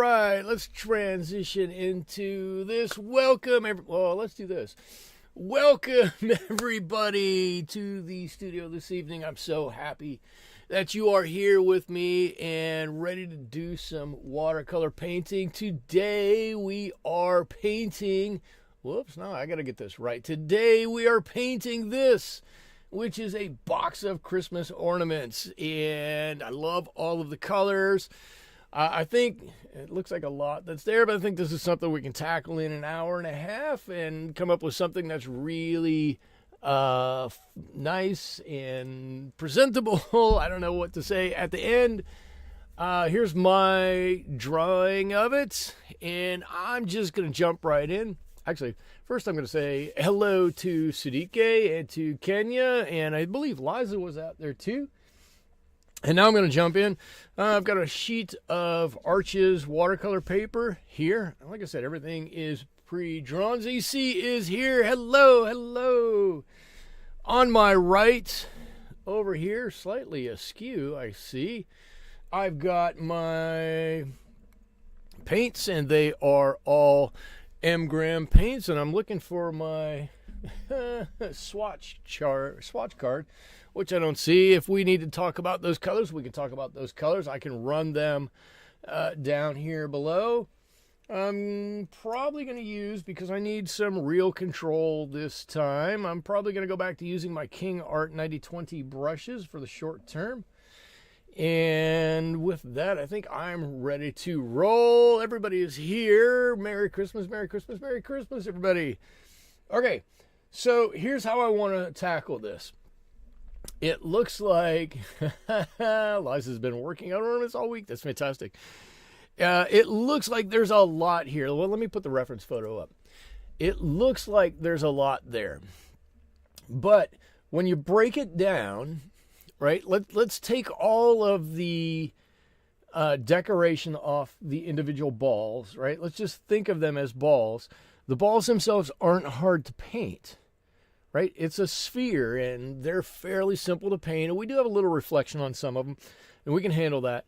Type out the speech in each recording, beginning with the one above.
right, let's transition into this. Well, let's do this. Welcome, everybody, to the studio this evening. I'm so happy that you are here with me and ready to do some watercolor painting. Today, we are painting... Whoops, no, I got to get this right. Today, we are painting this, which is a box of Christmas ornaments. And I love all of the colors. I think it looks like a lot that's there, but I think this is something we can tackle in an hour and a half and come up with something that's really nice and presentable. I don't know what to say at the end. Here's my drawing of it, and I'm just going to jump right in. Actually, first I'm going to say hello to Sudike and to Kenya, and I believe Liza was out there too. And now I'm going to jump in. I've got a sheet of Arches watercolor paper here. Like I said, everything is pre-drawn. ZC is here. Hello, hello. On my right, over here, slightly askew, I see, I've got my paints, and they are all M-gram paints, and I'm looking for my swatch card, which I don't see. If we need to talk about those colors, we can talk about those colors. I can run them down here below. I'm probably going to use, because I need some real control this time, I'm probably going to go back to using my King Art 9020 brushes for the short term. And with that, I think I'm ready to roll. Everybody is here. Merry Christmas, Merry Christmas, Merry Christmas, everybody. Okay, so here's how I want to tackle this. It looks like Liza's been working on ornaments all week. That's fantastic. It looks like there's a lot here. Well, let me put the reference photo up. It looks like there's a lot there. But when you break it down, right, let's take all of the decoration off the individual balls, right? Let's just think of them as balls. The balls themselves aren't hard to paint. Right? It's a sphere, and they're fairly simple to paint. And we do have a little reflection on some of them, and we can handle that.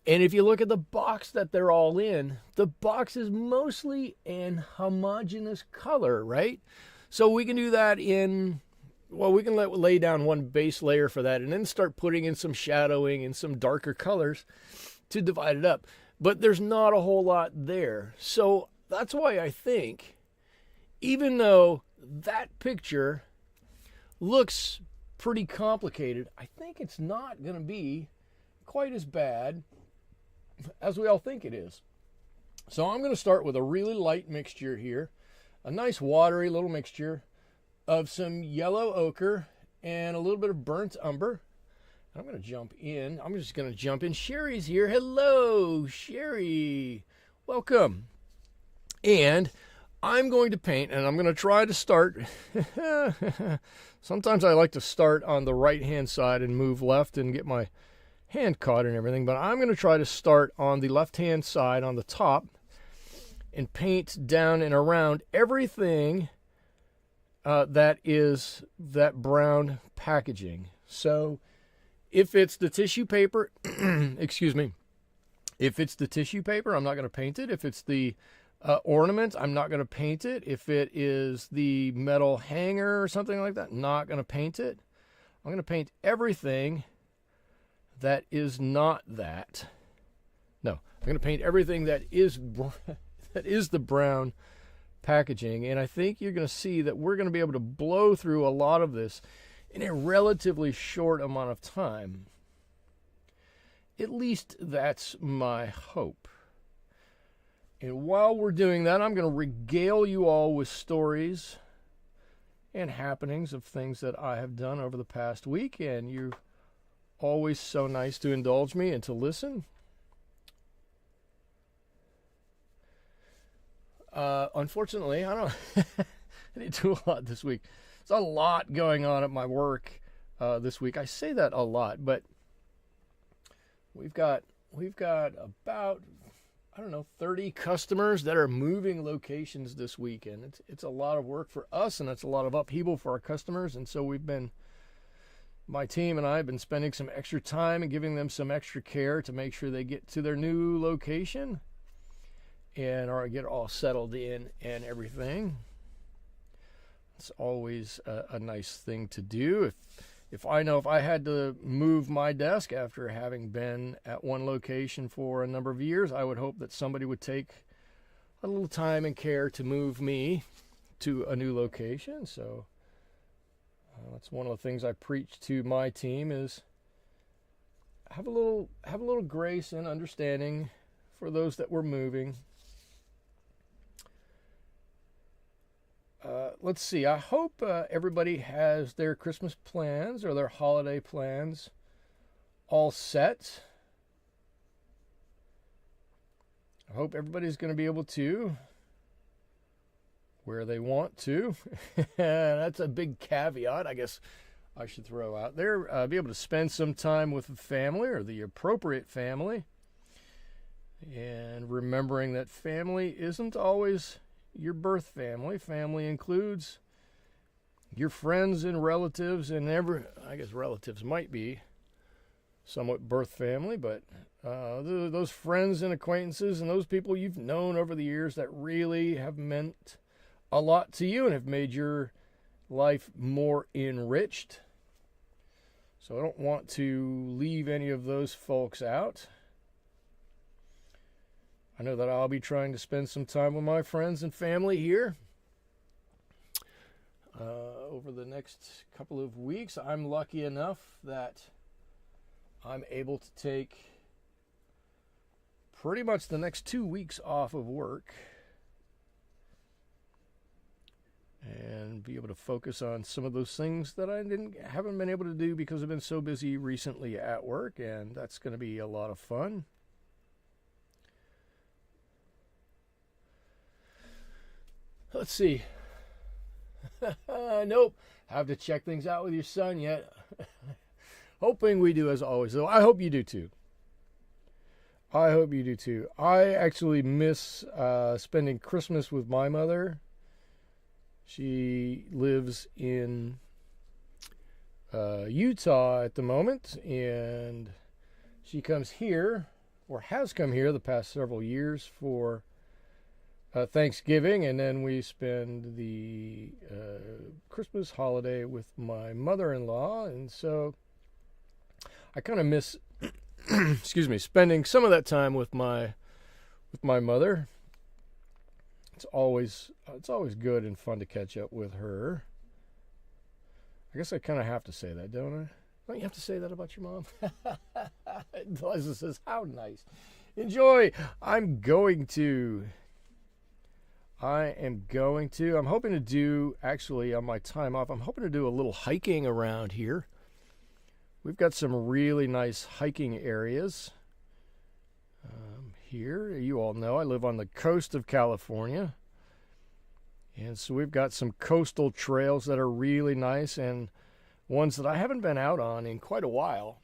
And if you look at the box that they're all in, the box is mostly an homogeneous color, right? So we can do that in, well, we can lay down one base layer for that and then start putting in some shadowing and some darker colors to divide it up. But there's not a whole lot there. So that's why I think, even though that picture looks pretty complicated, I think it's not going to be quite as bad as we all think it is. So I'm going to start with a really light mixture here, a nice watery little mixture of some yellow ochre and a little bit of burnt umber. I'm going to jump in. I'm just going to jump in. Sherry's here. Hello, Sherry. Welcome. And I'm going to paint, and I'm going to try to start. Sometimes I like to start on the right-hand side and move left and get my hand caught and everything, but I'm going to try to start on the left-hand side on the top and paint down and around everything that is that brown packaging. So if it's the tissue paper, excuse me, if it's the tissue paper, I'm not going to paint it. If it's the ornament, I'm not going to paint it. If it is the metal hanger or something like that, not going to paint it. I'm going to paint everything that is not that. No, I'm going to paint everything that is the brown packaging. And I think you're going to see that we're going to be able to blow through a lot of this in a relatively short amount of time. At least that's my hope. And while we're doing that, I'm going to regale you all with stories and happenings of things that I have done over the past week. And you're always so nice to indulge me and to listen. Unfortunately, I didn't do a lot this week. There's a lot going on at my work this week. I say that a lot, but we've got about, I don't know, 30 customers that are moving locations this weekend. It's a lot of work for us, and it's a lot of upheaval for our customers. And so my team and I have been spending some extra time and giving them some extra care to make sure they get to their new location. and or get all settled in and everything. It's always a nice thing to do. If I know if I had to move my desk after having been at one location for a number of years, I would hope that somebody would take a little time and care to move me to a new location. So that's one of the things I preach to my team is have a little grace and understanding for those that we're moving. Let's see. I hope everybody has their Christmas plans or their holiday plans all set. I hope everybody's going to be able to where they want to. That's a big caveat, I guess I should throw out there. Be able to spend some time with the family or the appropriate family. And remembering that family isn't always your birth family. Family includes your friends and relatives, and I guess relatives might be somewhat birth family, but those friends and acquaintances and those people you've known over the years that really have meant a lot to you and have made your life more enriched. So I don't want to leave any of those folks out. I know that I'll be trying to spend some time with my friends and family here over the next couple of weeks. I'm lucky enough that I'm able to take pretty much the next 2 weeks off of work and be able to focus on some of those things that I haven't been able to do because I've been so busy recently at work, and that's going to be a lot of fun. Let's see. Nope. Have to check things out with your son yet. Hoping we do as always, though. I hope you do too. I actually miss spending Christmas with my mother. She lives in Utah at the moment, and she comes here, or has come here the past several years for Thanksgiving, and then we spend the Christmas holiday with my mother-in-law, and so I kind of miss, excuse me, spending some of that time with my mother. It's always good and fun to catch up with her. I guess I kind of have to say that, don't I? Don't you have to say that about your mom? Liza says, "How nice." Enjoy. I'm hoping to do, actually, on my time off, I'm hoping to do a little hiking around here. We've got some really nice hiking areas here. You all know I live on the coast of California. And so we've got some coastal trails that are really nice and ones that I haven't been out on in quite a while.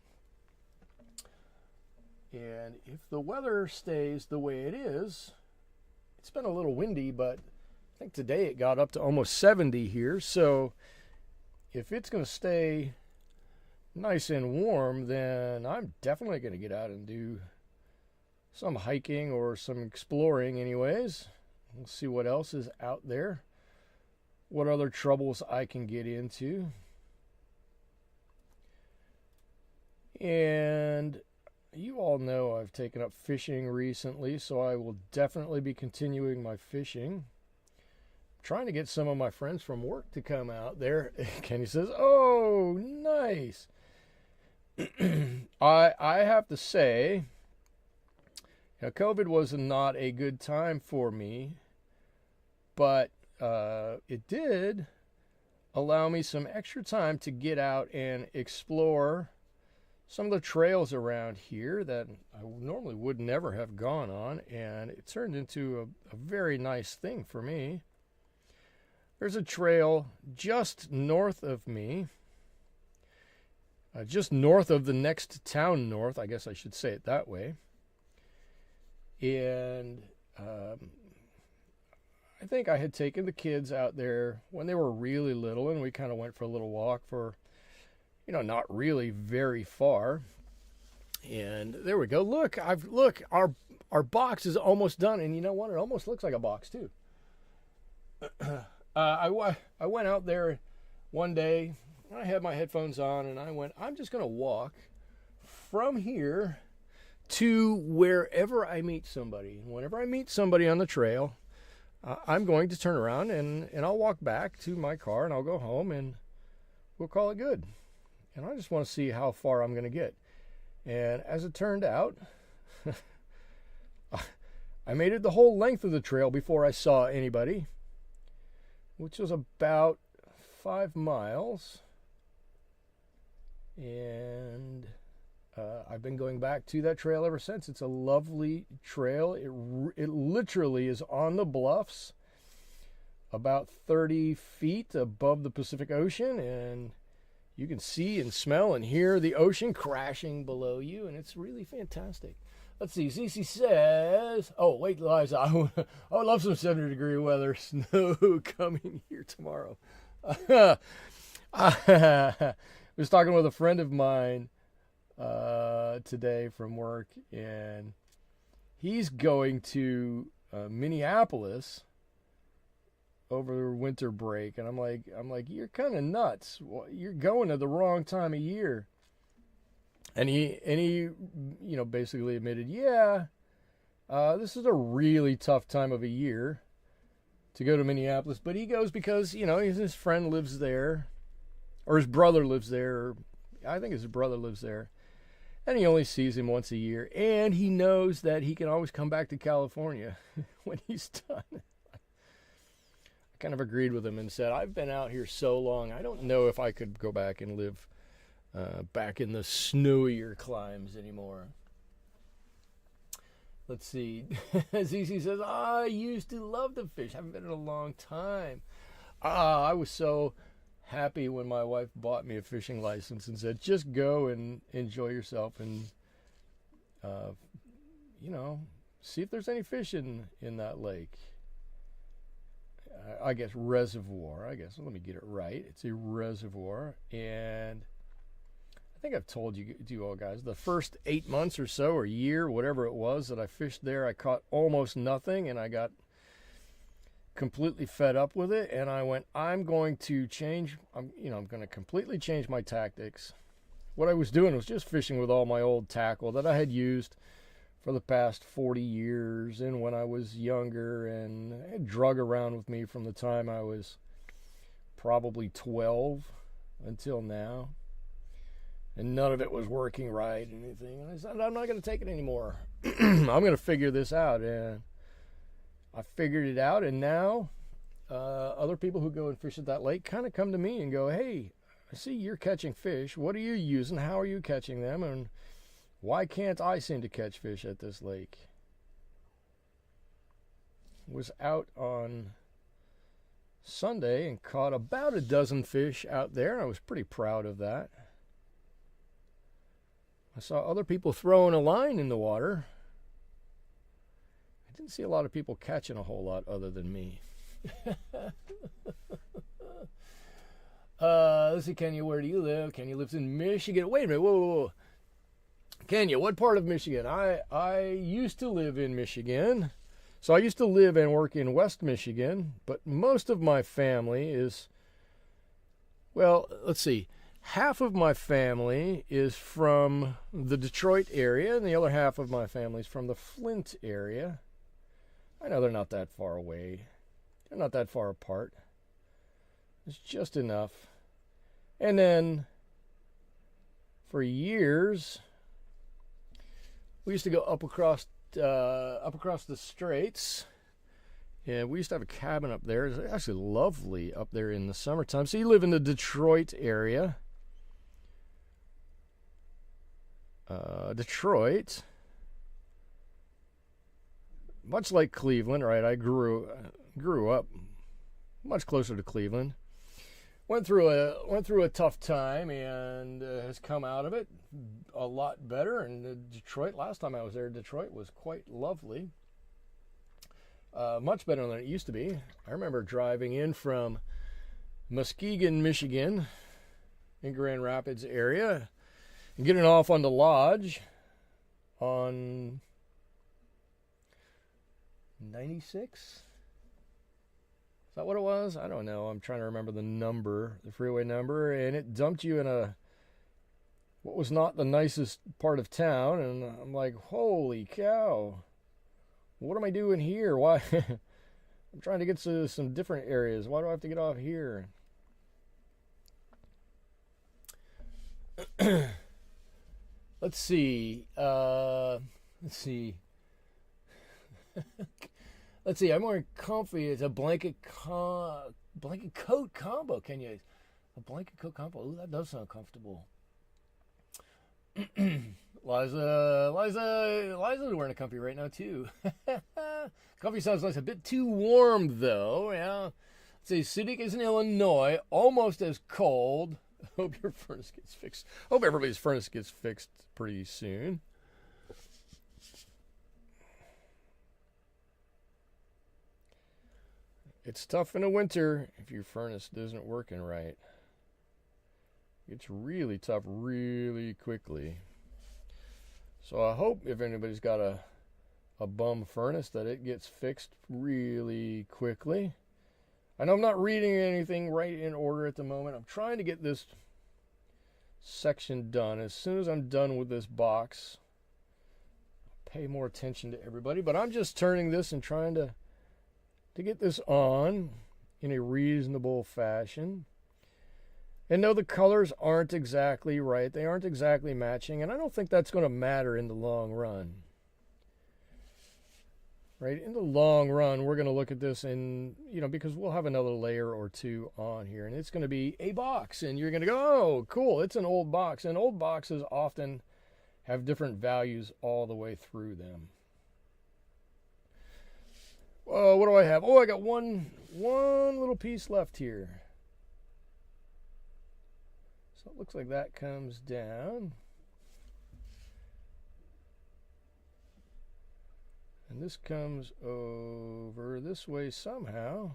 And if the weather stays the way it is, it's been a little windy, but I think today it got up to almost 70 here. So if it's going to stay nice and warm, then I'm definitely going to get out and do some hiking or some exploring anyways. We'll see what else is out there, what other troubles I can get into. And you all know I've taken up fishing recently, so I will definitely be continuing my fishing. I'm trying to get some of my friends from work to come out there. Kenny says, "Oh, nice." I have to say, COVID was not a good time for me, but it did allow me some extra time to get out and explore some of the trails around here that I normally would never have gone on, and it turned into a very nice thing for me. There's a trail just north of me, just north of the next town north, I guess I should say it that way. And I think I had taken the kids out there when they were really little, and we kind of went for a little walk for, not really very far. And there we go. Look, our box is almost done, and you know what? It almost looks like a box too. I went out there one day. I had my headphones on, and I went, I'm just going to walk from here to wherever I meet somebody. Whenever I meet somebody on the trail, I'm going to turn around and I'll walk back to my car, and I'll go home, and we'll call it good. And I just want to see how far I'm going to get. And as it turned out, I made it the whole length of the trail before I saw anybody, which was about 5 miles. And I've been going back to that trail ever since. It's a lovely trail. It literally is on the bluffs, about 30 feet above the Pacific Ocean, and you can see and smell and hear the ocean crashing below you, and it's really fantastic. Let's see. Cece says, oh, wait, Liza, I would love some 70-degree weather. Snow coming here tomorrow. I was talking with a friend of mine today from work, and he's going to Minneapolis over winter break, and I'm like, you're kind of nuts. You're going at the wrong time of year. And he, you know, basically admitted, yeah, this is a really tough time of a year to go to Minneapolis. But he goes because, you know, his friend lives there, or his brother lives there. Or I think his brother lives there. And he only sees him once a year. And he knows that he can always come back to California when he's done. I kind of agreed with him and said, I've been out here so long, I don't know if I could go back and live back in the snowier climes anymore. Let's see. ZC says, I used to love to fish. Haven't been in a long time. I was so happy when my wife bought me a fishing license and said, just go and enjoy yourself and, you know, see if there's any fish in that lake. I guess reservoir. Let me get it right. It's a reservoir, and I think I've told you all guys, the first 8 months or so, or year, whatever it was that I fished there, I caught almost nothing, and I got completely fed up with it, and I went, I'm going to change, I'm going to completely change my tactics. What I was doing was just fishing with all my old tackle that I had used for the past 40 years, and when I was younger, and it had drug around with me from the time I was probably 12 until now. And none of it was working right and anything. And I said, I'm not going to take it anymore. I'm going to figure this out. And I figured it out. And now other people who go and fish at that lake kind of come to me and go, hey, I see you're catching fish. What are you using? How are you catching them? And why can't I seem to catch fish at this lake? Was out on Sunday and caught about a dozen fish out there. I was pretty proud of that. I saw other people throwing a line in the water. I didn't see a lot of people catching a whole lot other than me. Let's see, Kenya, where do you live? Kenya lives in Michigan. Wait a minute, whoa. Kenya, what part of Michigan? I used to live in Michigan. So I used to live and work in West Michigan, but most of my family is, well, let's see. Half of my family is from the Detroit area, and the other half of my family is from the Flint area. I know they're not that far away. They're not that far apart. It's just enough. And then, for years, we used to go up across the straits. And we used to have a cabin up there. It's actually lovely up there in the summertime. So you live in the Detroit area. Detroit, much like Cleveland, right? I grew up much closer to Cleveland. Went through a tough time and has come out of it a lot better. And Detroit, last time I was there, Detroit was quite lovely. Much better than it used to be. I remember driving in from Muskegon, Michigan, in Grand Rapids area, and getting off on the lodge on 96? Is that what it was? I don't know. I'm trying to remember the number, the freeway number, and it dumped you in a what was not the nicest part of town, and I'm like, holy cow. What am I doing here? Why? I'm trying to get to some different areas. Why do I have to get off here? Let's see. Let's see. Let's see. I'm wearing comfy. It's a blanket coat combo. Can you? A blanket coat combo. Ooh, that does sound comfortable. Liza's wearing a comfy right now too. Comfy sounds nice. A bit too warm though. Yeah. Let's see. Sudik is in Illinois. Almost as cold. Hope your furnace gets fixed. Hope everybody's furnace gets fixed pretty soon. It's tough in the winter if your furnace isn't working right. It's really tough really quickly. So I hope if anybody's got a bum furnace that it gets fixed really quickly. I know I'm not reading anything right in order at the moment. I'm trying to get this section done. As soon as I'm done with this box, I'll pay more attention to everybody. But I'm just turning this and trying to get this on in a reasonable fashion. And no, the colors aren't exactly right. They aren't exactly matching. And I don't think that's going to matter in the long run. Right, in the long run, we're going to look at this and, because we'll have another layer or two on here. And it's going to be a box. And you're going to go, oh, cool, it's an old box. And old boxes often have different values all the way through them. What do I have? Oh, I got one little piece left here. So it looks like that comes down. And this comes over this way somehow.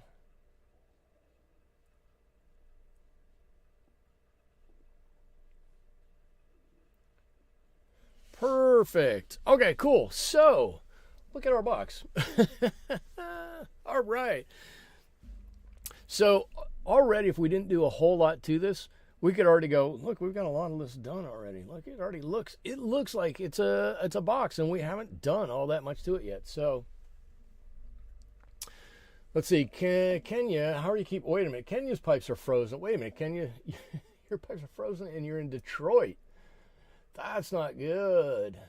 Perfect. Okay, cool. So, look at our box. All right. So, already if we didn't do a whole lot to this, we could already go, look, we've got a lot of this done already. Look, it looks like it's a box, and we haven't done all that much to it yet. So let's see, Kenya, how do you keep, wait a minute, Kenya's pipes are frozen. Wait a minute, Kenya, your pipes are frozen and you're in Detroit. That's not good.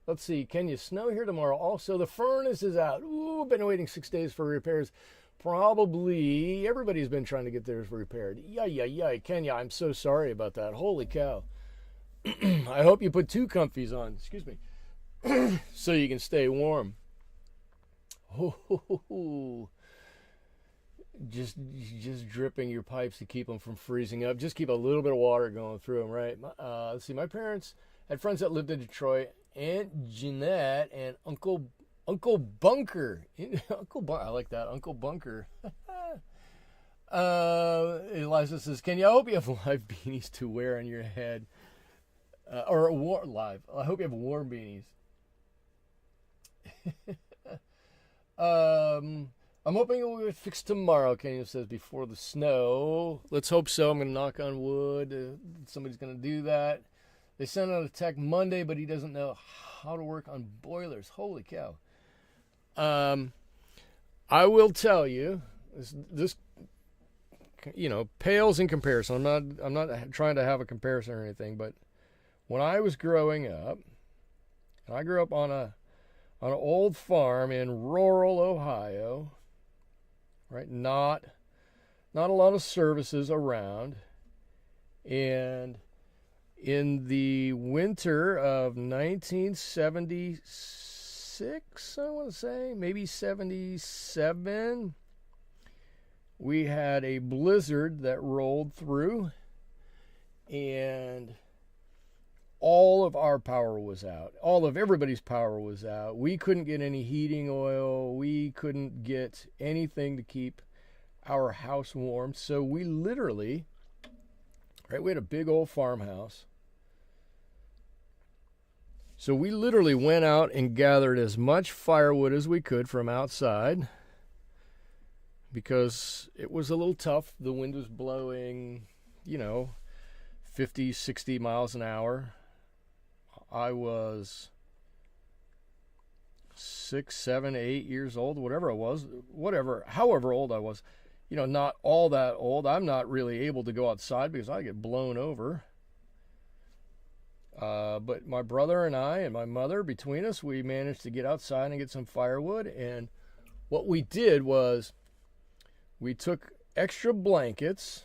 Let's see, Kenya, snow here tomorrow. Also, the furnace is out. Ooh, been waiting 6 days for repairs. Probably everybody's been trying to get theirs repaired. Yeah. Kenya, I'm so sorry about that. Holy cow. I hope you put 2 comfies on, excuse me, so you can stay warm. Oh, just dripping your pipes to keep them from freezing up. Just keep a little bit of water going through them, right? Let's see, my parents had friends that lived in Detroit. Aunt Jeanette and Uncle Bunker. I like that. Uncle Bunker. Eliza says, I hope you have live beanies to wear on your head. Or live. I hope you have warm beanies. I'm hoping it will be fixed tomorrow, Kenya says, before the snow. Let's hope so. I'm going to knock on wood. Somebody's going to do that. They sent out a tech Monday, but he doesn't know how to work on boilers. Holy cow. I will tell you, this pales in comparison. I'm not trying to have a comparison or anything, but when I was growing up, and I grew up on an old farm in rural Ohio, right? Not a lot of services around, and in the winter of 1976, I want to say, maybe 77, we had a blizzard that rolled through, and all of our power was out. All of everybody's power was out. We couldn't get any heating oil. We couldn't get anything to keep our house warm. So we literally, right, we had a big old farmhouse. So we literally went out and gathered as much firewood as we could from outside because it was a little tough. The wind was blowing, 50, 60 miles an hour. I was 6, 7, 8 years old, whatever I was, however old I was, not all that old. I'm not really able to go outside because I get blown over. But my brother and I and my mother, between us, we managed to get outside and get some firewood. And what we did was we took extra blankets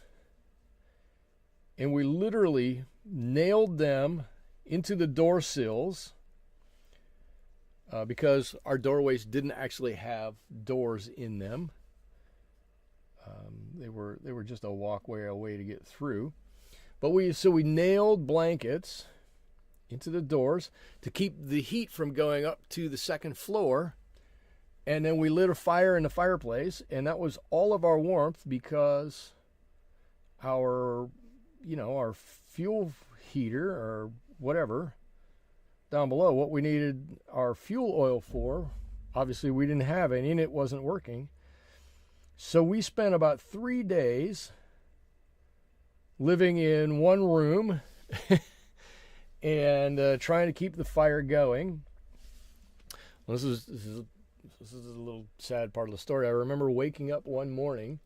and we literally nailed them into the door sills because our doorways didn't actually have doors in them. They were just a walkway, a way to get through. But we nailed blankets into the doors to keep the heat from going up to the second floor. And then we lit a fire in the fireplace, and that was all of our warmth because our fuel heater or whatever down below, what we needed our fuel oil for, obviously we didn't have any and it wasn't working. So we spent about 3 days living in one room and trying to keep the fire going. Well, this is a little sad part of the story. I remember waking up one morning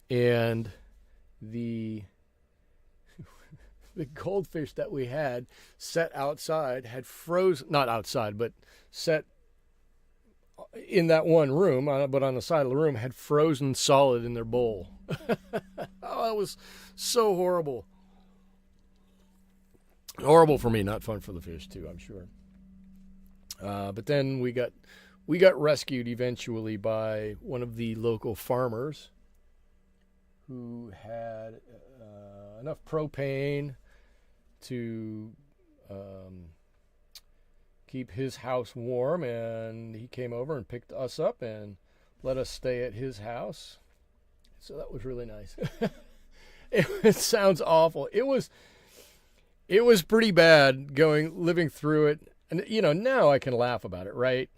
and the goldfish that we had set outside had frozen, not outside, but set in that one room, but on the side of the room, had frozen solid in their bowl. Oh, it was so horrible. Horrible for me, not fun for the fish too, I'm sure. But then we got rescued eventually by one of the local farmers who had enough propane to keep his house warm, and he came over and picked us up and let us stay at his house. So that was really nice. It sounds awful. It was pretty bad living through it. And now I can laugh about it, right?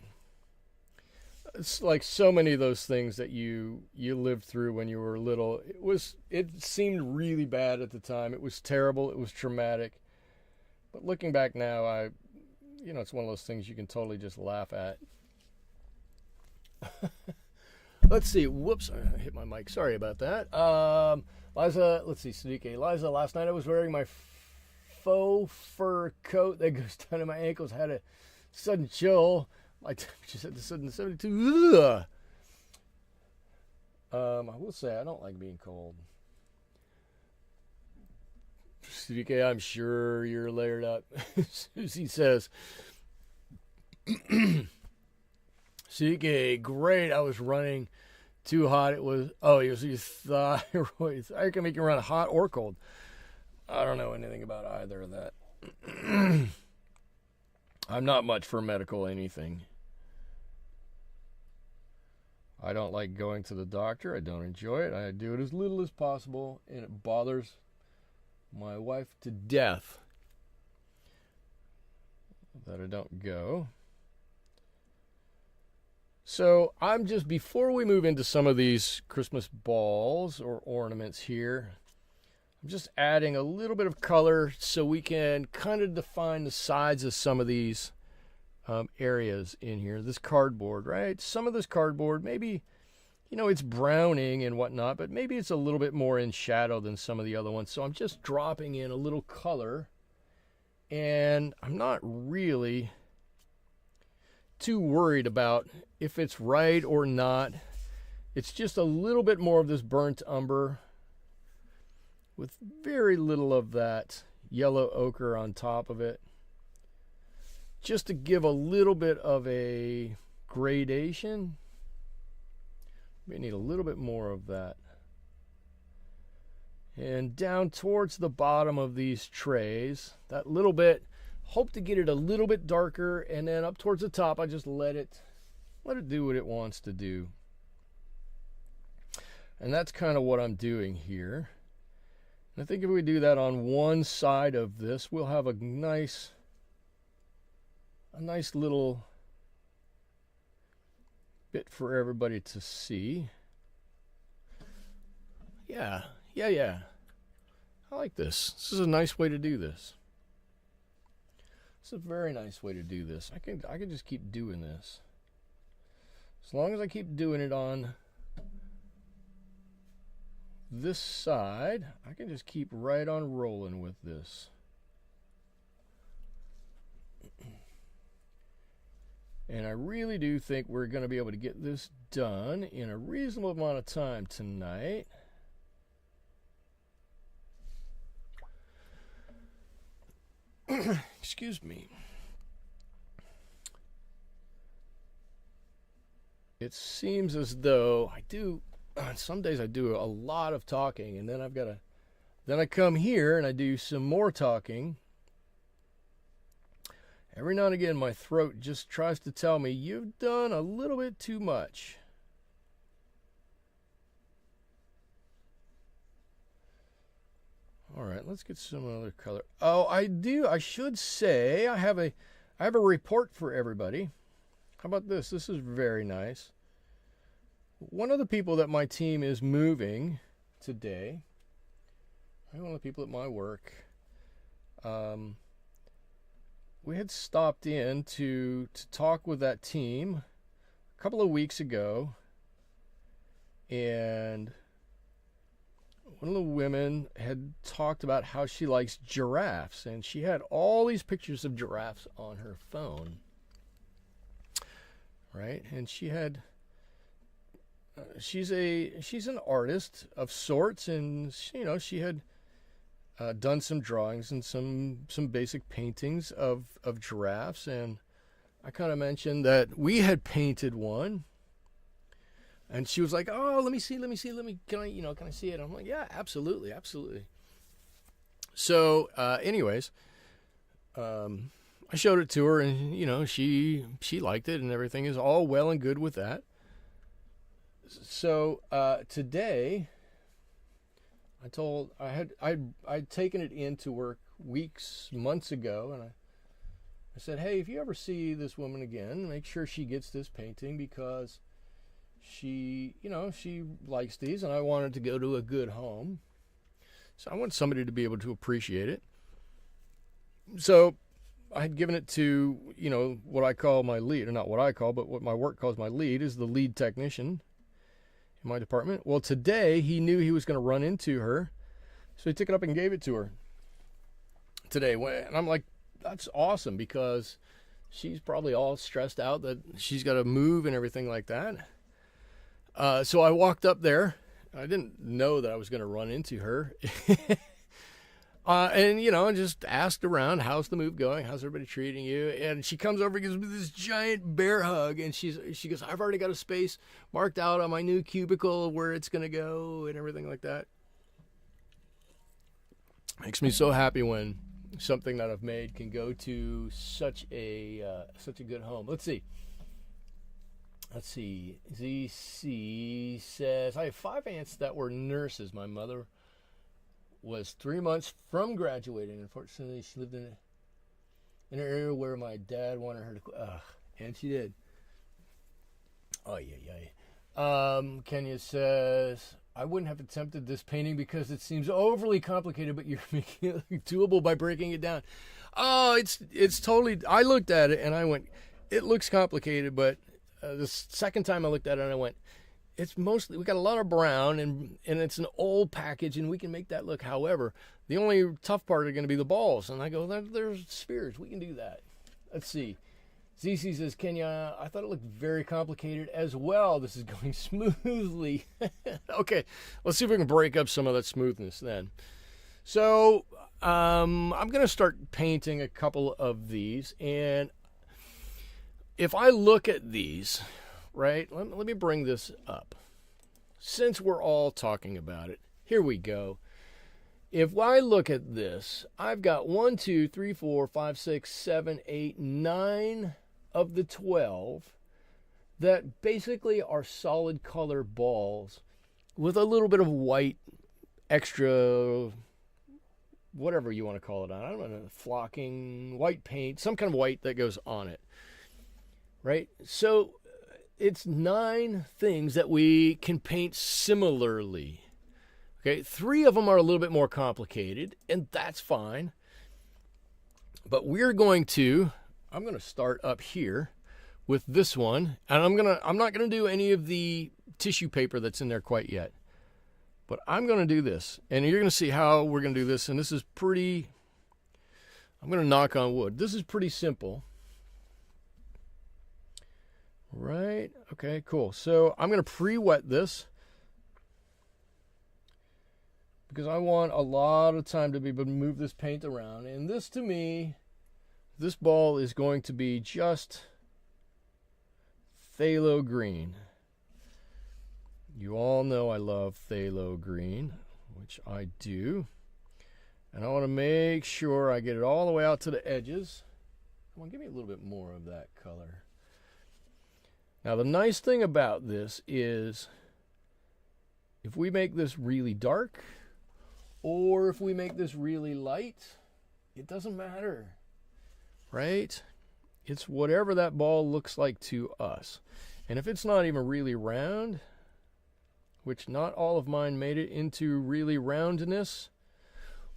It's like so many of those things that you lived through when you were little. It seemed really bad at the time. It was terrible. It was traumatic. But looking back now, it's one of those things you can totally just laugh at. Let's see. Whoops, I hit my mic. Sorry about that. Liza, let's see. Sadiq. Liza, last night I was wearing my faux fur coat that goes down to my ankles. Had a sudden chill. My temperature said this in 72. Ugh. I will say I don't like being cold. CDK, I'm sure you're layered up. Susie says, CDK, great. I was running too hot. It was your thyroid. I can make you run hot or cold. I don't know anything about either of that. I'm not much for medical anything. I don't like going to the doctor. I don't enjoy it. I do it as little as possible, and it bothers my wife to death that I don't go. So I'm just, before we move into some of these Christmas balls or ornaments here, I'm just adding a little bit of color so we can kind of define the sides of some of these areas in here. This cardboard, right? Some of this cardboard, maybe, it's browning and whatnot, but maybe it's a little bit more in shadow than some of the other ones. So I'm just dropping in a little color, and I'm not really too worried about if it's right or not. It's just a little bit more of this burnt umber with very little of that yellow ochre on top of it, just to give a little bit of a gradation. We need a little bit more of that. And down towards the bottom of these trays, that little bit, hope to get it a little bit darker, and then up towards the top, I just let it do what it wants to do. And that's kind of what I'm doing here. And I think if we do that on one side of this, we'll have a nice a nice little bit for everybody to see. Yeah. I like this. This is a nice way to do this. It's a very nice way to do this. I can just keep doing this. As long as I keep doing it on this side, I can just keep right on rolling with this. And I really do think we're going to be able to get this done in a reasonable amount of time tonight. Excuse me. It seems as though some days I do a lot of talking, and then then I come here and I do some more talking. Every now and again, my throat just tries to tell me, you've done a little bit too much. All right, let's get some other color. Oh, I should say I have a report for everybody. How about this? This is very nice. One of the people that my team is moving today, one of the people at my work, we had stopped in to talk with that team a couple of weeks ago, and one of the women had talked about how she likes giraffes, and she had all these pictures of giraffes on her phone, right? And she had she's an artist of sorts, and she had done some drawings and some basic paintings of giraffes, and I kind of mentioned that we had painted one, and she was like, "Oh, let me see, can I see it?" I'm like, "Yeah, absolutely." So, anyways, I showed it to her, and she liked it, and everything is all well and good with that. So today, I'd taken it into work months ago, and I said, "Hey, if you ever see this woman again, make sure she gets this painting, because she likes these, and I want it to go to a good home. So I want somebody to be able to appreciate it." So I had given it to, what I call my lead, or not what I call, but what my work calls my lead, is the lead technician in my department. Well, today he knew he was going to run into her, so he took it up and gave it to her today. And I'm like, that's awesome, because she's probably all stressed out that she's got to move and everything like that. So I walked up there. I didn't know that I was going to run into her. And just asked around, "How's the move going? How's everybody treating you?" And she comes over and gives me this giant bear hug, and she goes, "I've already got a space marked out on my new cubicle where it's going to go," and everything like that. Makes me so happy when something that I've made can go to such a good home. Let's see. ZC says, "I have 5 aunts that were nurses. My mother was 3 months from graduating. Unfortunately, she lived in an area where my dad wanted her to, and she did." Oh, yeah. Kenya says, "I wouldn't have attempted this painting because it seems overly complicated, but you're making it doable by breaking it down." Oh, it's totally, I looked at it and I went, it looks complicated, but the second time I looked at it, and I went, it's mostly, we got a lot of brown, and it's an old package, and we can make that look. However, the only tough part are going to be the balls. And I go, there's spheres. We can do that. Let's see. ZC says, "Kenya, I thought it looked very complicated as well. This is going smoothly." Okay, let's see if we can break up some of that smoothness then. So I'm going to start painting a couple of these, and if I look at these, right, let me bring this up. Since we're all talking about it, here we go. If I look at this, I've got 1, 2, 3, 4, 5, 6, 7, 8, 9 of the 12 that basically are solid color balls with a little bit of white extra whatever you want to call it on. I don't know, flocking, white paint, some kind of white that goes on it, right? So it's 9 things that we can paint similarly. Okay, 3 of them are a little bit more complicated, and that's fine. But I'm going to start up here with this one, and I'm not gonna do any of the tissue paper that's in there quite yet. But I'm gonna do this, and you're gonna see how we're gonna do this, and this is pretty, I'm gonna knock on wood. This is pretty simple. Right, okay, cool. So I'm gonna pre-wet this because I want a lot of time to be able to move this paint around. And this, to me, this ball is going to be just Phthalo Green. You all know I love Phthalo Green, which I do. And I want to make sure I get it all the way out to the edges. Come on, give me a little bit more of that color. Now, the nice thing about this is if we make this really dark or if we make this really light, it doesn't matter, right? It's whatever that ball looks like to us. And if it's not even really round, which not all of mine made it into really roundness,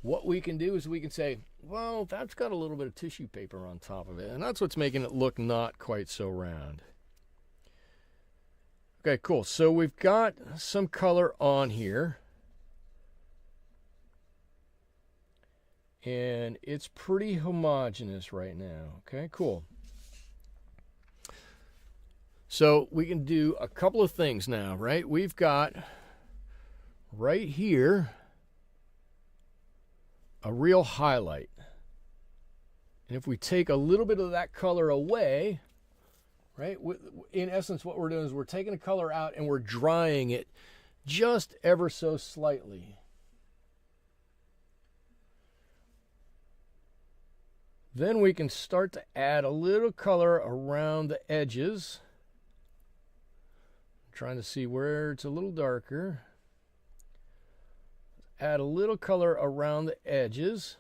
what we can do is we can say, well, that's got a little bit of tissue paper on top of it, and that's what's making it look not quite so round. Okay, cool. So we've got some color on here. And it's pretty homogeneous right now. Okay, cool. So we can do a couple of things now, right? We've got right here a real highlight. And if we take a little bit of that color away, right? In essence, what we're doing is we're taking a color out and we're drying it just ever so slightly. Then we can start to add a little color around the edges. I'm trying to see where it's a little darker. Add a little color around the edges.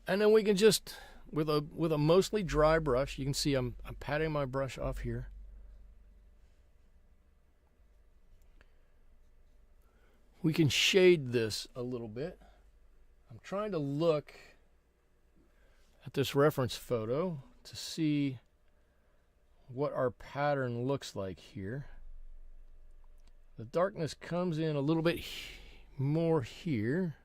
And then we can just, with a mostly dry brush, you can see I'm patting my brush off here. We can shade this a little bit. I'm trying to look at this reference photo to see what our pattern looks like here. The darkness comes in a little bit more here.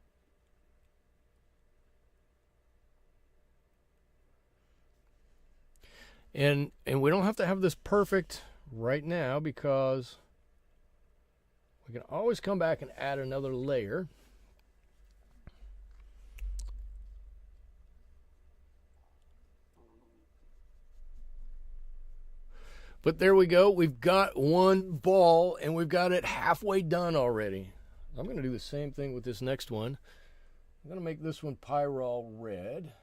And we don't have to have this perfect right now because we can always come back and add another layer. But there we go. We've got one ball and we've got it halfway done already. I'm going to do the same thing with this next one. I'm going to make this one Pyrrol Red.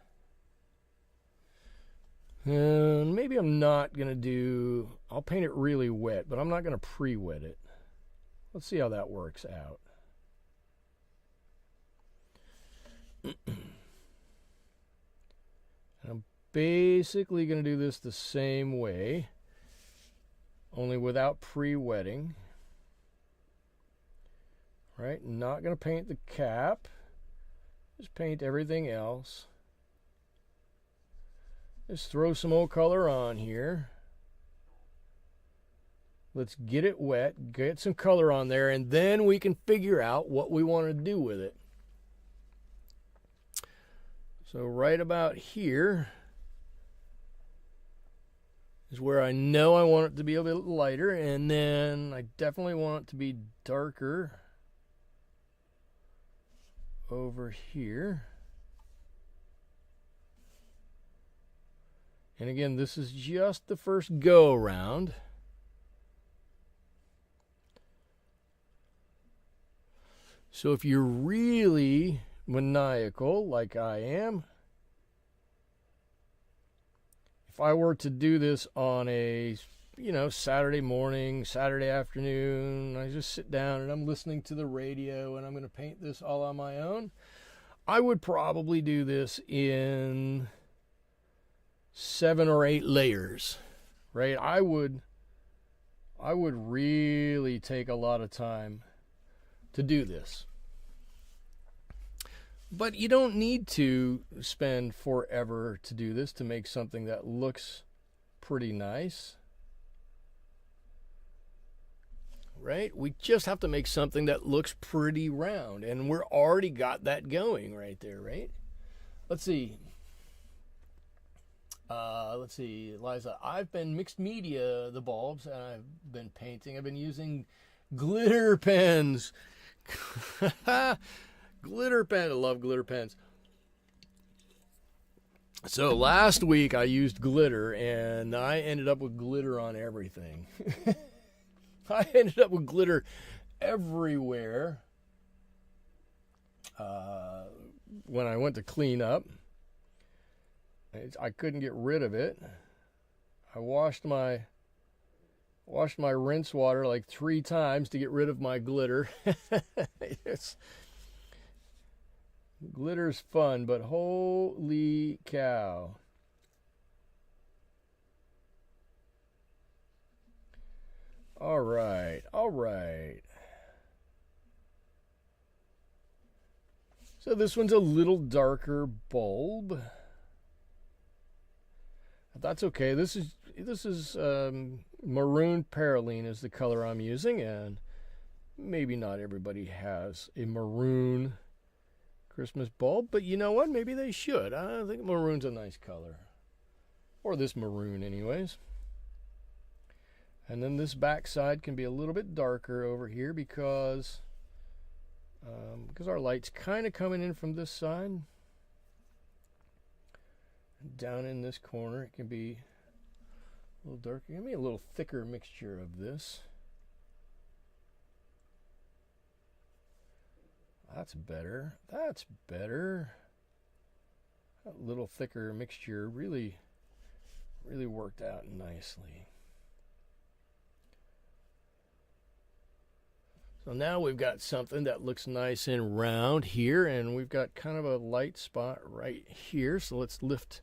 And maybe I'm not going to do, I'll paint it really wet, but I'm not going to pre-wet it. Let's see how that works out. I'm basically going to do this the same way, only without pre-wetting. Right? Not going to paint the cap. Just paint everything else. Just throw some old color on here. Let's get it wet, get some color on there, and then we can figure out what we want to do with it. So right about here is where I know I want it to be a bit lighter, and then I definitely want it to be darker over here. And again, this is just the first go around. So if you're really maniacal like I am, if I were to do this on a, Saturday morning, Saturday afternoon, I just sit down and I'm listening to the radio and I'm going to paint this all on my own, I would probably do this in 7 or 8 layers, right? I would really take a lot of time to do this. But you don't need to spend forever to do this to make something that looks pretty nice. Right? We just have to make something that looks pretty round, and we're already got that going right there, right? Let's see. Liza, I've been mixed media the bulbs, and I've been painting. I've been using glitter pens. Glitter pen. I love glitter pens. So last week I used glitter, and I ended up with glitter on everything. I ended up with glitter everywhere when I went to clean up. I couldn't get rid of it. I washed my rinse water like 3 times to get rid of my glitter. Glitter's fun, but holy cow. All right. So this one's a little darker bulb. That's okay. This is Maroon Perylene is the color I'm using, and maybe not everybody has a maroon Christmas bulb, but you know what? Maybe they should. I think maroon's a nice color, or this maroon, anyways. And then this back side can be a little bit darker over here because our light's kind of coming in from this side. Down in this corner, it can be a little darker. Give me a little thicker mixture of this. That's better. That's better. That little thicker mixture really worked out nicely. So now we've got something that looks nice and round here, and we've got kind of a light spot right here. So let's lift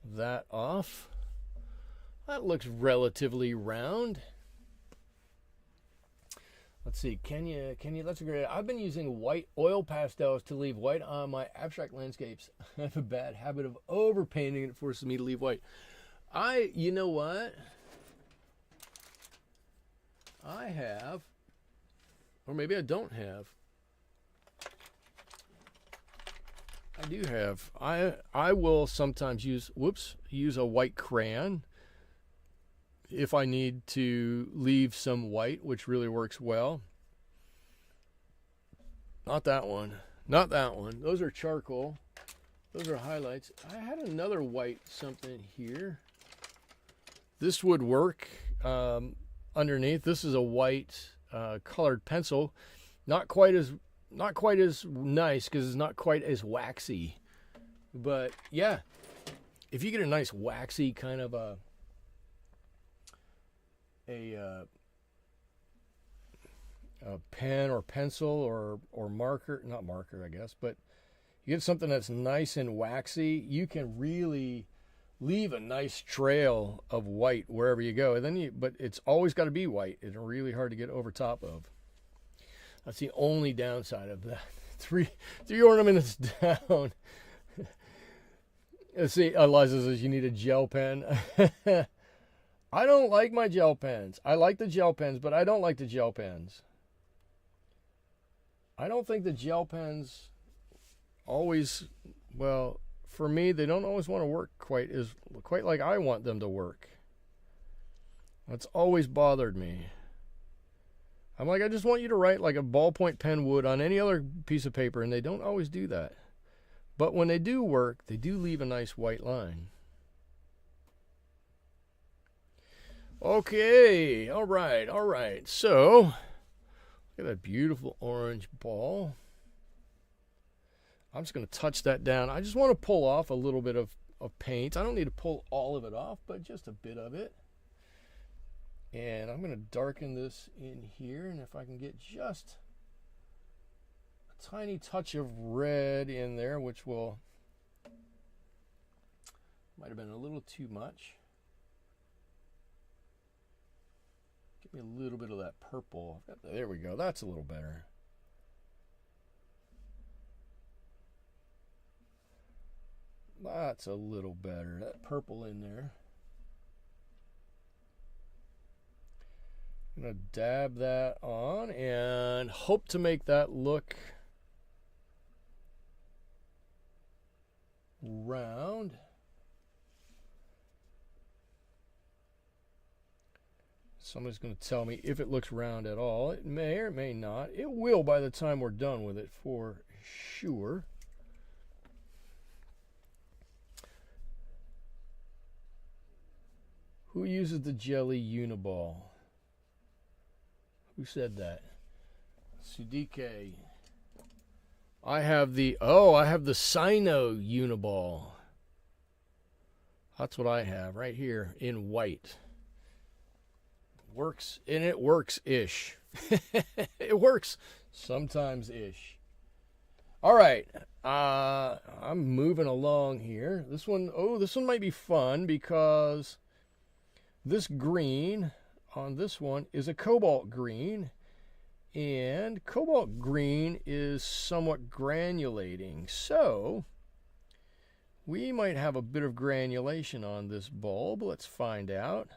that off. That looks relatively round. Let's see, can you, that's a great, I've been using white oil pastels to leave white on my abstract landscapes. I have a bad habit of overpainting, and it forces me to leave white. You know what? I have, or maybe I don't have. I do have. I will sometimes use a white crayon if I need to leave some white, which really works well. Not that one. Not that one. Those are charcoal. Those are highlights. I had another white something here. This would work underneath. This is a white colored pencil. Not quite as nice because it's not quite as waxy. But yeah, if you get a nice waxy kind of a pen or pencil or marker, not marker, I guess, but you get something that's nice and waxy, you can really leave a nice trail of white wherever you go. And then but it's always got to be white. It's really hard to get over top of. That's the only downside of that. Three ornaments down. Let's see, Eliza says you need a gel pen. I don't like my gel pens. I like the gel pens, but I don't like the gel pens. I don't think the gel pens always, well, for me, they don't always want to work quite like I want them to work. That's always bothered me. I'm like, I just want you to write like a ballpoint pen would on any other piece of paper, and they don't always do that. But when they do work, they do leave a nice white line. Okay, all right. So, look at that beautiful orange ball. I'm just going to touch that down. I just want to pull off a little bit of paint. I don't need to pull all of it off, but just a bit of it. And I'm going to darken this in here, and if I can get just a tiny touch of red in there, which will might have been a little too much. Give me a little bit of that purple. There we go. That's a little better. That's a little better. That purple in there. I'm going to dab that on and hope to make that look round. Somebody's going to tell me if it looks round at all. It may or may not. It will by the time we're done with it for sure. Who uses the jelly uniball? Who said that? Sudike. I have the Sino uniball. That's what I have right here in white. Works, and it works-ish. It works sometimes-ish. All right, I'm moving along here. This one might be fun because this green on this one is a Cobalt Green, and Cobalt Green is somewhat granulating. So we might have a bit of granulation on this bulb. Let's find out.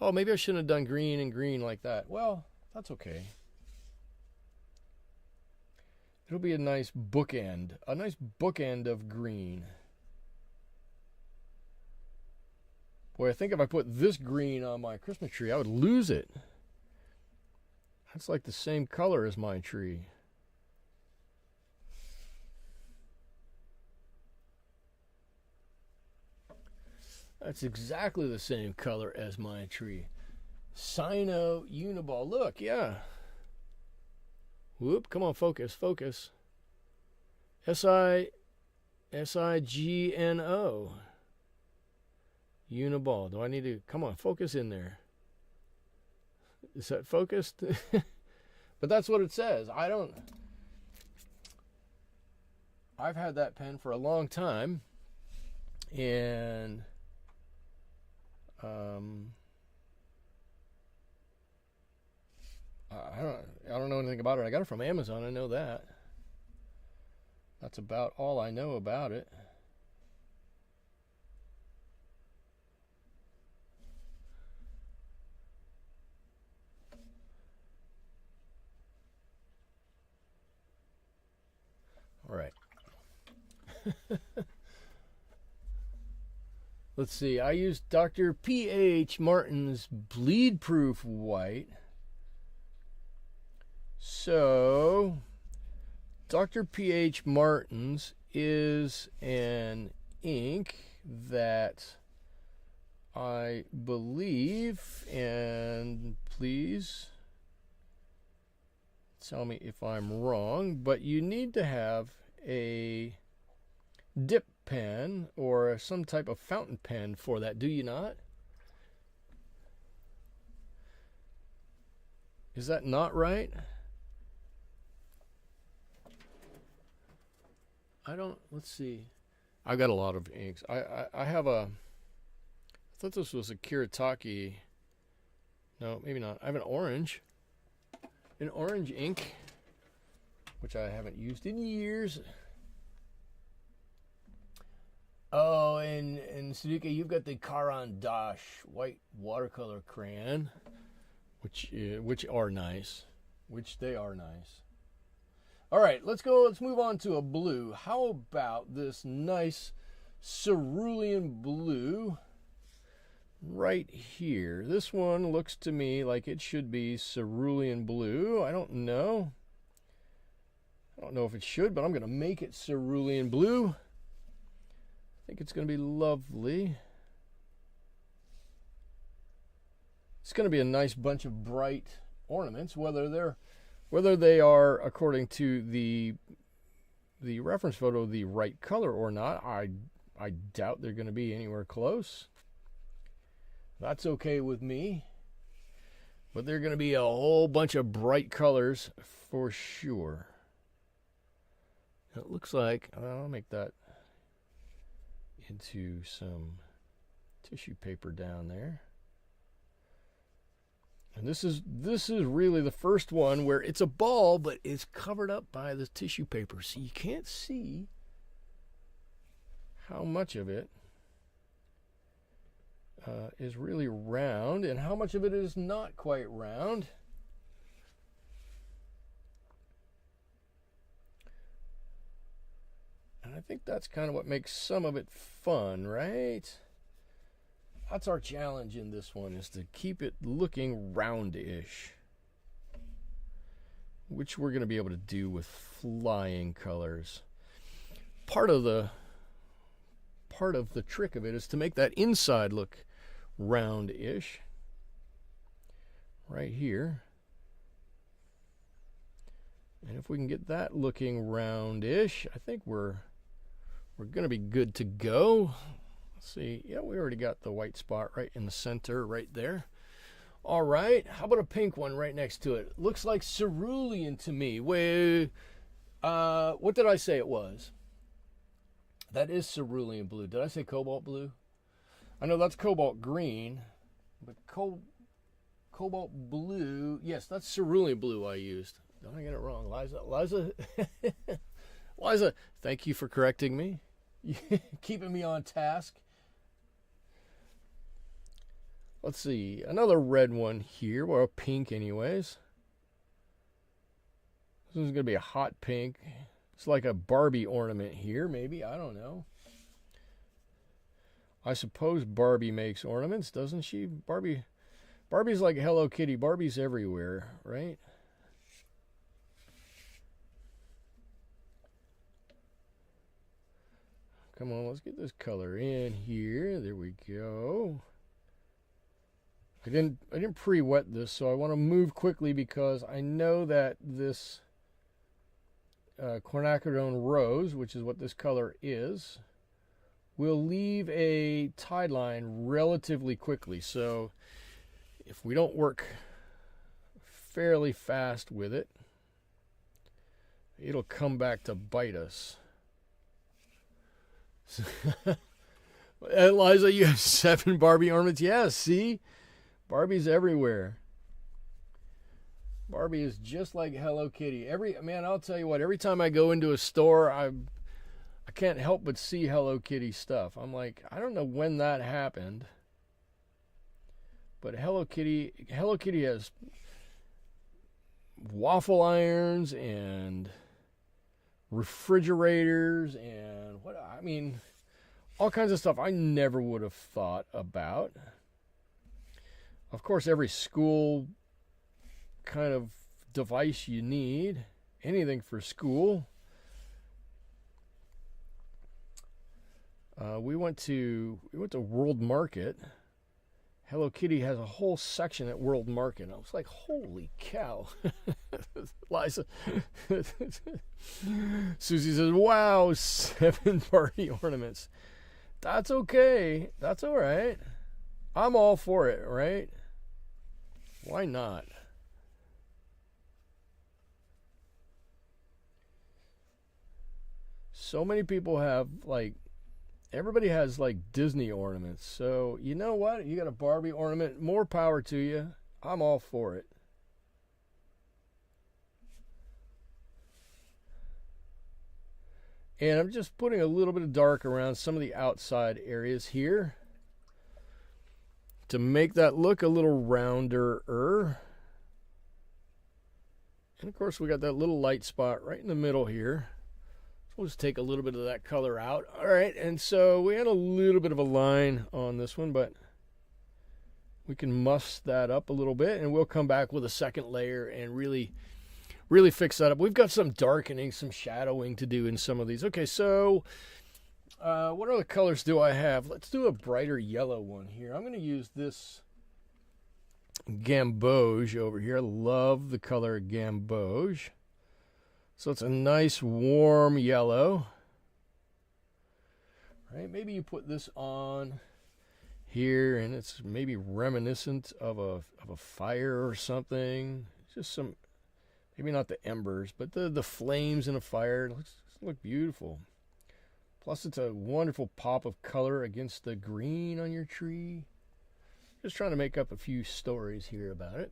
Oh, maybe I shouldn't have done green and green like that. Well, that's okay. It'll be a nice bookend of green. Boy, I think if I put this green on my Christmas tree, I would lose it. That's like the same color as my tree. That's exactly the same color as my tree. Sino uniball. Look, yeah. Whoop, come on, focus, focus. S-I-G-N-O. Uniball. Do I need to, come on, focus in there. Is that focused? But that's what it says. I've had that pen for a long time, and I don't know anything about it. I got it from Amazon, I know that. That's about all I know about it. All right. Let's see. I used Dr. P.H. Martin's bleed proof white. So, Dr. P.H. Martin's is an ink that I believe, and please tell me if I'm wrong, but you need to have a dip pen or some type of fountain pen for that, do you not? Is that not right? Let's see. I've got a lot of inks. I have I thought this was a Kiritaki. No, maybe not. I have an orange ink, which I haven't used in years. Oh, and Suzuki, you've got the Caran d'Ache white watercolor crayon, which are nice, they are nice. All right, let's move on to a blue. How about this nice Cerulean Blue right here? This one looks to me like it should be Cerulean Blue. I don't know if it should, but I'm going to make it Cerulean Blue. I think it's going to be lovely. It's going to be a nice bunch of bright ornaments, whether they are, according to the reference photo, the right color or not. I doubt they're going to be anywhere close. That's okay with me. But they're going to be a whole bunch of bright colors for sure. It looks like, I'll make that into some tissue paper down there. And this is really the first one where it's a ball, but it's covered up by the tissue paper, so you can't see how much of it is really round and how much of it is not quite round. And I think that's kind of what makes some of it fun, right? That's our challenge in this one, is to keep it looking roundish, which we're going to be able to do with flying colors. Part of the trick of it is to make that inside look roundish right here. And if we can get that looking roundish, I think we're going to be good to go. Let's see. Yeah, we already got the white spot right in the center right there. All right. How about a pink one right next to it? Looks like cerulean to me. Wait, what did I say it was? That is cerulean blue. Did I say cobalt blue? I know that's cobalt green, but cobalt blue, yes, that's cerulean blue I used. Don't I get it wrong? Liza, thank you for correcting me. Keeping me on task. Let's see, another red one here, or a pink anyways. This one's going to be a hot pink. It's like a Barbie ornament here, maybe. I don't know. I suppose Barbie makes ornaments, doesn't she? Barbie's like Hello Kitty. Barbie's everywhere, right? Come on, let's get this color in here. There we go. I didn't pre-wet this, so I want to move quickly because I know that this Quiacridone Rose, which is what this color is, will leave a tide line relatively quickly. So if we don't work fairly fast with it, it'll come back to bite us. Liza, you have 7 Barbie ornaments? Yeah, see? Barbie's everywhere. Barbie is just like Hello Kitty. Man, I'll tell you what, every time I go into a store, I can't help but see Hello Kitty stuff. I'm like, I don't know when that happened, but Hello Kitty has waffle irons and refrigerators and all kinds of stuff I never would have thought about. Of course, every school kind of device you need, anything for school. We went to World Market. Hello Kitty has a whole section at World Market. I was like, holy cow. Liza. Susie says, wow, 7 Barbie ornaments. That's okay. That's all right. I'm all for it, right? Why not? So many people have, everybody has, Disney ornaments. So, you know what? You got a Barbie ornament, more power to you. I'm all for it. And I'm just putting a little bit of dark around some of the outside areas here to make that look a little rounder. And of course, we got that little light spot right in the middle here. So we'll just take a little bit of that color out. All right, and so we had a little bit of a line on this one, but we can musk that up a little bit, and we'll come back with a second layer and really fix that up. We've got some darkening, some shadowing to do in some of these. Okay, so what other colors do I have? Let's do a brighter yellow one here. I'm going to use this Gamboge over here. I love the color Gamboge. So it's a nice warm yellow. Right? Maybe you put this on here and it's maybe reminiscent of a fire or something. Just some, maybe not the embers, but the flames in a fire. Let's look beautiful. Plus, it's a wonderful pop of color against the green on your tree. Just trying to make up a few stories here about it.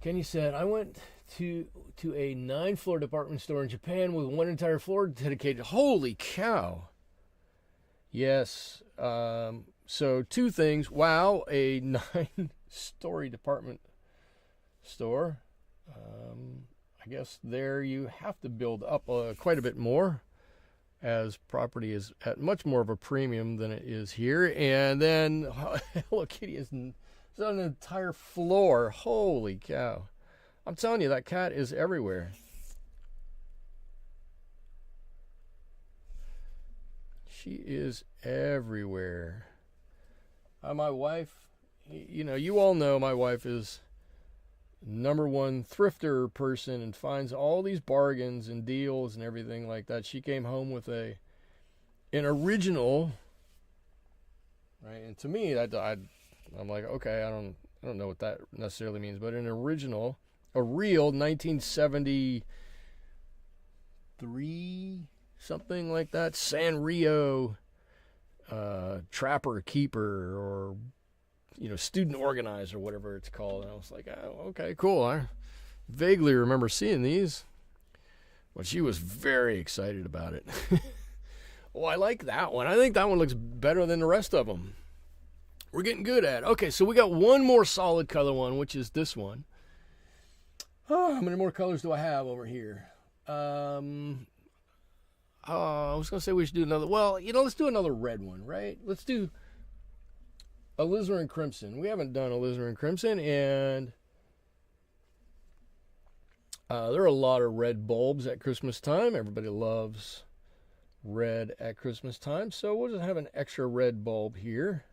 Kenny said, I went to a 9-floor department store in Japan with one entire floor dedicated. Holy cow. Yes. So 2 things. Wow, a 9-story department store. I guess there you have to build up quite a bit more, as property is at much more of a premium than it is here. And then Hello Kitty is on an entire floor. Holy cow. I'm telling you, that cat is everywhere. She is everywhere. My wife, you all know my wife is #1 thrifter person and finds all these bargains and deals and everything like that. She came home with an original, right? And to me, I'm like, okay, I don't know what that necessarily means, but an original, a real 1973, something like that, Sanrio Trapper Keeper, or student organizer, whatever it's called. And I was like, oh, okay, cool. I vaguely remember seeing these, but she was very excited about it. Oh, I like that one. I think that one looks better than the rest of them. We're getting good at it. Okay, so we got one more solid color one, which is this one. Oh, how many more colors do I have over here? I was going to say we should do another. Well, let's do another red one, right? Let's do Alizarin Crimson. We haven't done Alizarin Crimson, and there are a lot of red bulbs at Christmas time. Everybody loves red at Christmas time, so we'll just have an extra red bulb here.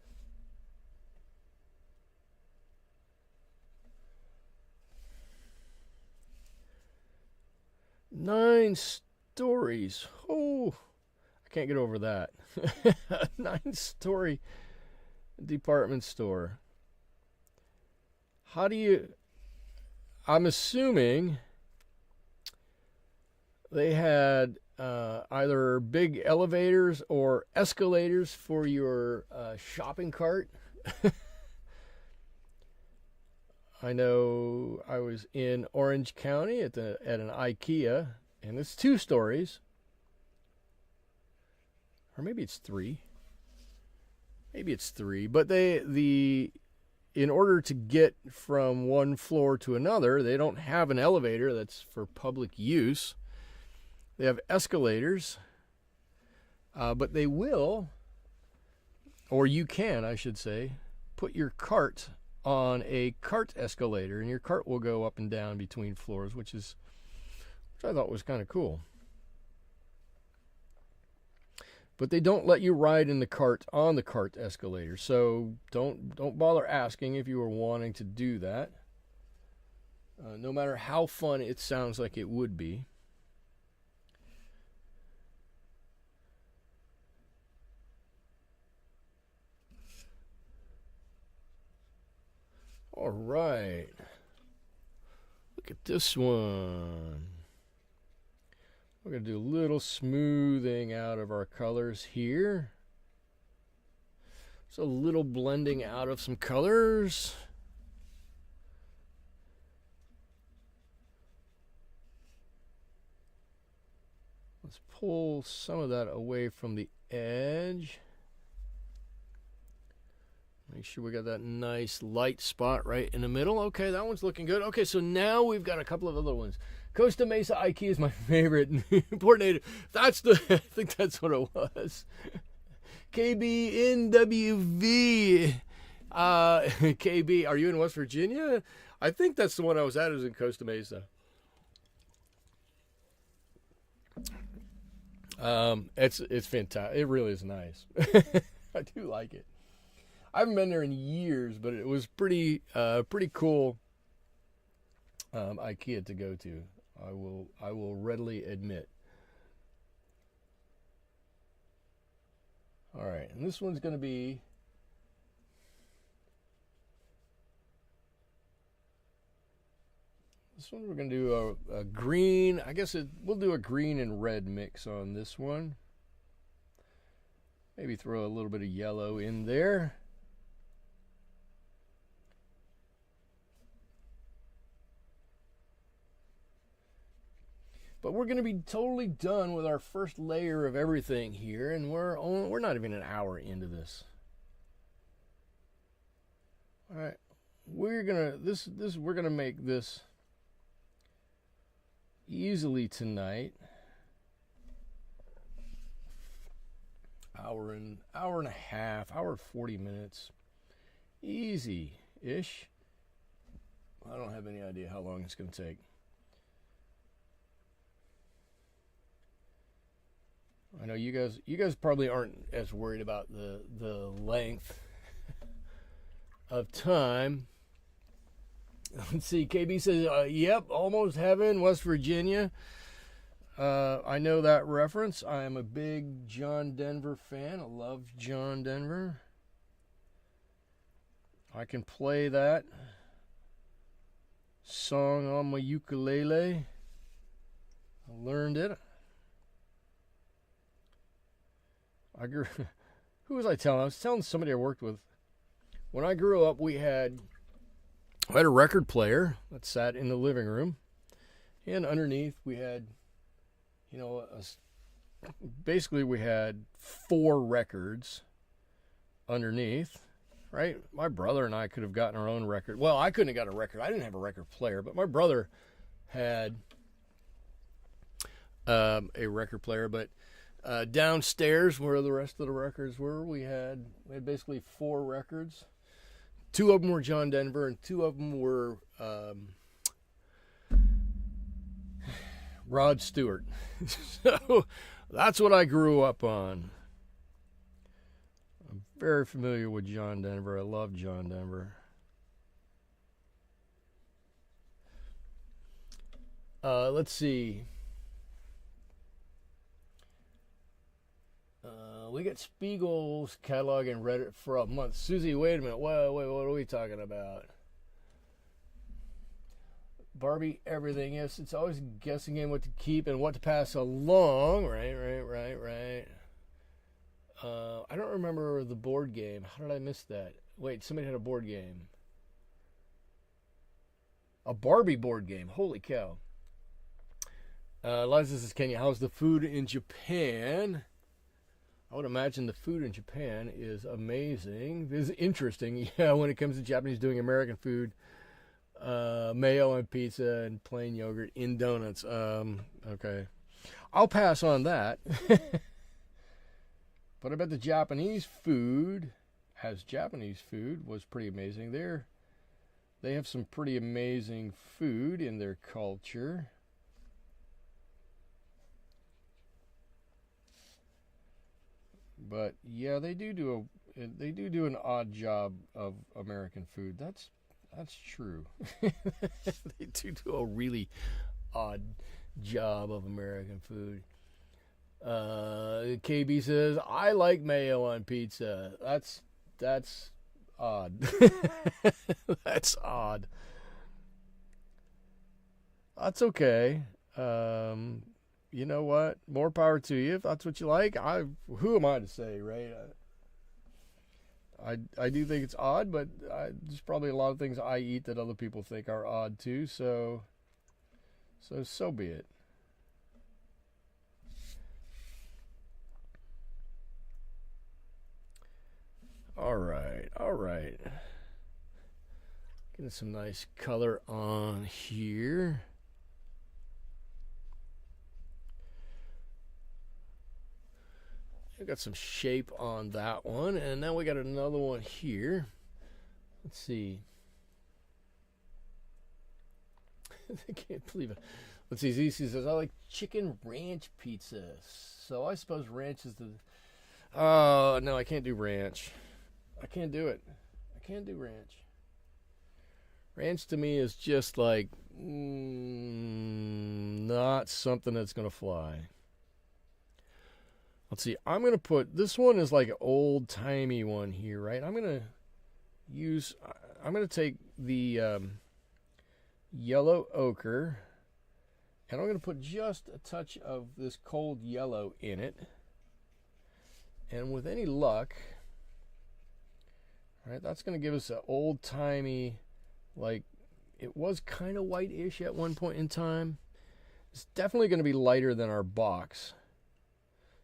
Nine stories. Oh, I can't get over that. 9-story department store. I'm assuming they had either big elevators or escalators for your shopping cart. I know I was in Orange County at an IKEA, and it's 2 stories. Or maybe it's 3. Maybe it's 3, but in order to get from one floor to another, they don't have an elevator that's for public use. They have escalators, but they will, or you can, I should say, put your cart on a cart escalator, and your cart will go up and down between floors, which I thought was kind of cool. But they don't let you ride in the cart on the cart escalator, so don't bother asking if you are wanting to do that. No matter how fun it sounds like it would be. All right. Look at this one. We're going to do a little smoothing out of our colors here. So a little blending out of some colors. Let's pull some of that away from the edge. Make sure we got that nice light spot right in the middle. Okay, that one's looking good. Okay, so now we've got a couple of other ones. Costa Mesa IKEA is my favorite. Port Native. I think that's what it was. KBNWV. KB, are you in West Virginia? I think that's the one I was at. It was in Costa Mesa. It's fantastic. It really is nice. I do like it. I haven't been there in years, but it was pretty cool IKEA to go to. I will readily admit. All right, and this one's going to be This one we're going to do a green. I guess we'll do a green and red mix on this one. Maybe throw a little bit of yellow in there. But we're going to be totally done with our first layer of everything here, and we're not even an hour into this. All right, we're gonna make this easily tonight. Hour and a half, hour 40 minutes, easy-ish. I don't have any idea how long it's going to take. I know you guys probably aren't as worried about the length of time. Let's see. KB says, "Yep, almost heaven, West Virginia." I know that reference. I am a big John Denver fan. I love John Denver. I can play that song on my ukulele. I learned it. Who was I telling? I was telling somebody I worked with. When I grew up, I had a record player that sat in the living room, and underneath we had, basically we had 4 records underneath, right? My brother and I could have gotten our own record. Well, I couldn't have got a record. I didn't have a record player, but my brother had a record player. But downstairs, where the rest of the records were, we had basically 4 records. 2 of them were John Denver, and 2 of them were Rod Stewart. So that's what I grew up on. I'm very familiar with John Denver. I love John Denver. Let's see. We got Spiegel's catalog and read it for a month. Susie, wait a minute. Wait, what are we talking about? Barbie, everything. Yes, it's always a guessing game what to keep and what to pass along. Right. I don't remember the board game. How did I miss that? Wait, somebody had a board game. A Barbie board game. Holy cow. Liza says, Kenya, how's the food in Japan? I would imagine the food in Japan is amazing. This is interesting. Yeah, when it comes to Japanese doing American food, mayo on pizza and plain yogurt in donuts. Okay. I'll pass on that. But I bet the Japanese food, as Japanese food, was pretty amazing. They have some pretty amazing food in their culture. But yeah, they do an odd job of American food. That's true. They do a really odd job of American food. KB says, I like mayo on pizza. That's odd. That's odd. That's okay. You know what? More power to you if that's what you like. Who am I to say, right? I do think it's odd, but there's probably a lot of things I eat that other people think are odd too. So be it. All right. Getting some nice color on here. We got some shape on that one, and now we got another one here. Let's see. I can't believe it. Let's see. ZC says, I like chicken ranch pizza. So I suppose ranch is the... Oh, no, I can't do ranch. I can't do it. I can't do ranch. Ranch to me is just like not something that's going to fly. Let's see. I'm going to put... This one is like an old-timey one here, right? I'm going to take the yellow ochre. And I'm going to put just a touch of this cold yellow in it. And with any luck, all right, that's going to give us an old-timey, like, it was kind of white-ish at one point in time. It's definitely going to be lighter than our box,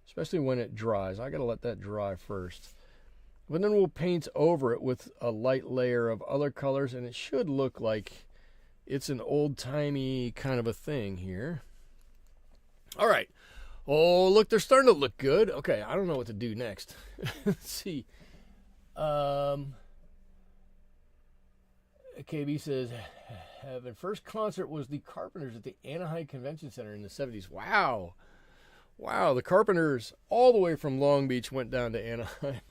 especially when it dries. I got to let that dry first. But then we'll paint over it with a light layer of other colors, and it should look like it's an old-timey kind of a thing here. All right. Oh, look, they're starting to look good. Okay, I don't know what to do next. Let's see. KB says, Heaven. First concert was the Carpenters at the Anaheim Convention Center in the 70s. Wow. Wow, the Carpenters all the way from Long Beach went down to Anaheim.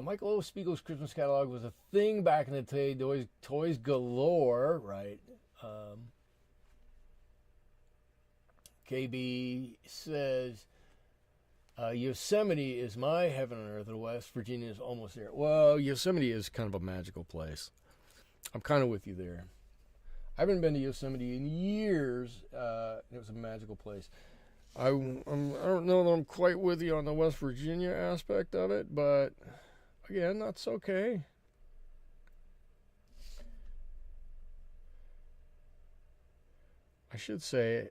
Michael O. Spiegel's Christmas catalog was a thing back in the day. Toys galore, right? KB says, Yosemite is my heaven on earth, and West Virginia is almost there. Well, Yosemite is kind of a magical place. I'm kind of with you there. I haven't been to Yosemite in years. It was a magical place. I don't know that I'm quite with you on the West Virginia aspect of it, but again, that's okay. I should say,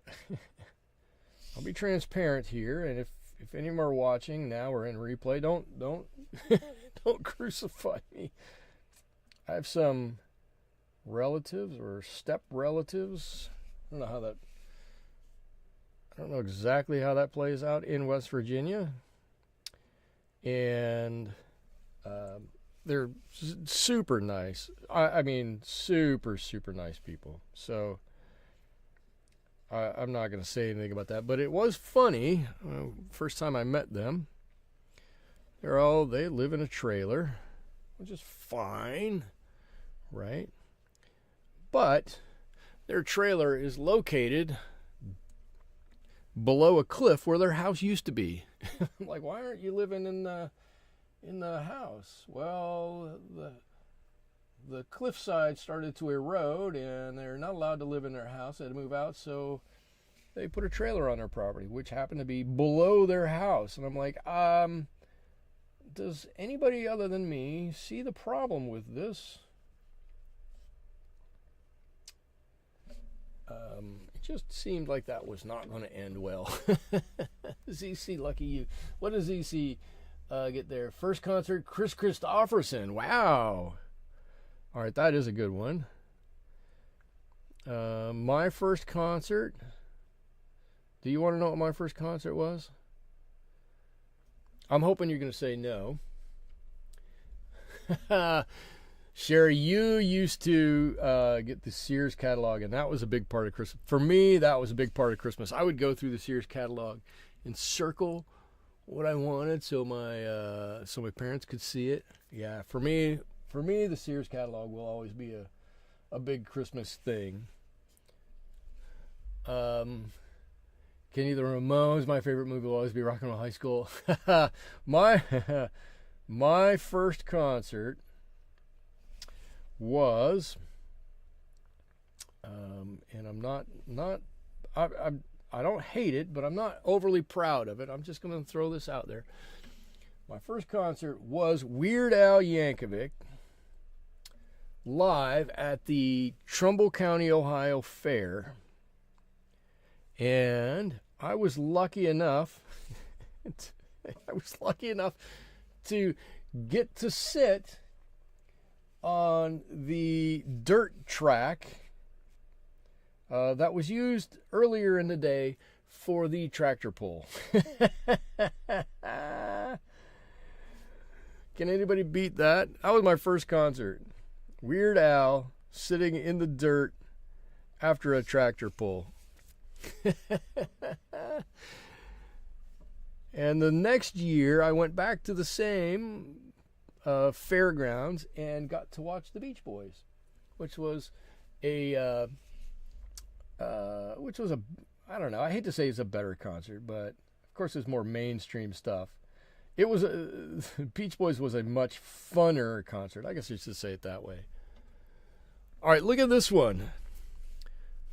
I'll be transparent here, and if any of them are watching now or in replay, don't don't crucify me. I have some relatives or step relatives. I don't know exactly how that plays out in West Virginia, and they're super nice. I mean, super nice people. So I'm not going to say anything about that, but it was funny. First time I met them, they live in a trailer, which is fine, right? But their trailer is located below a cliff where their house used to be. I'm like, why aren't you living in the house? Well, the cliffside started to erode, and they're not allowed to live in their house. They had to move out, so they put a trailer on their property, which happened to be below their house. And I'm like, does anybody other than me see the problem with this? It just seemed like that was not going to end well. ZC, lucky you. What does ZC get there? First concert, Chris Christopherson. Wow. All right, that is a good one. My first concert. Do you want to know what my first concert was? I'm hoping you're going to say no. Sherry, you used to get the Sears catalog, and that was a big part of Christmas. For me, that was a big part of Christmas. I would go through the Sears catalog and circle what I wanted so my parents could see it. Yeah, for me, the Sears catalog will always be a big Christmas thing. Kenny the Ramones, my favorite movie will always be Rock and Roll High School. My first concert was, and I'm not I don't hate it, but I'm not overly proud of it. I'm just going to throw this out there. My first concert was Weird Al Yankovic live at the Trumbull County, Ohio Fair. And I was lucky enough to get to sit on the dirt track that was used earlier in the day for the tractor pull. Can anybody beat that? That was my first concert. Weird Al sitting in the dirt after a tractor pull. And the next year I went back to the same fairgrounds and got to watch the Beach Boys, which was I don't know, I hate to say it's a better concert, but of course it's more mainstream stuff. It was Beach Boys was a much funner concert. I guess I should say it that way. All right, look at this one.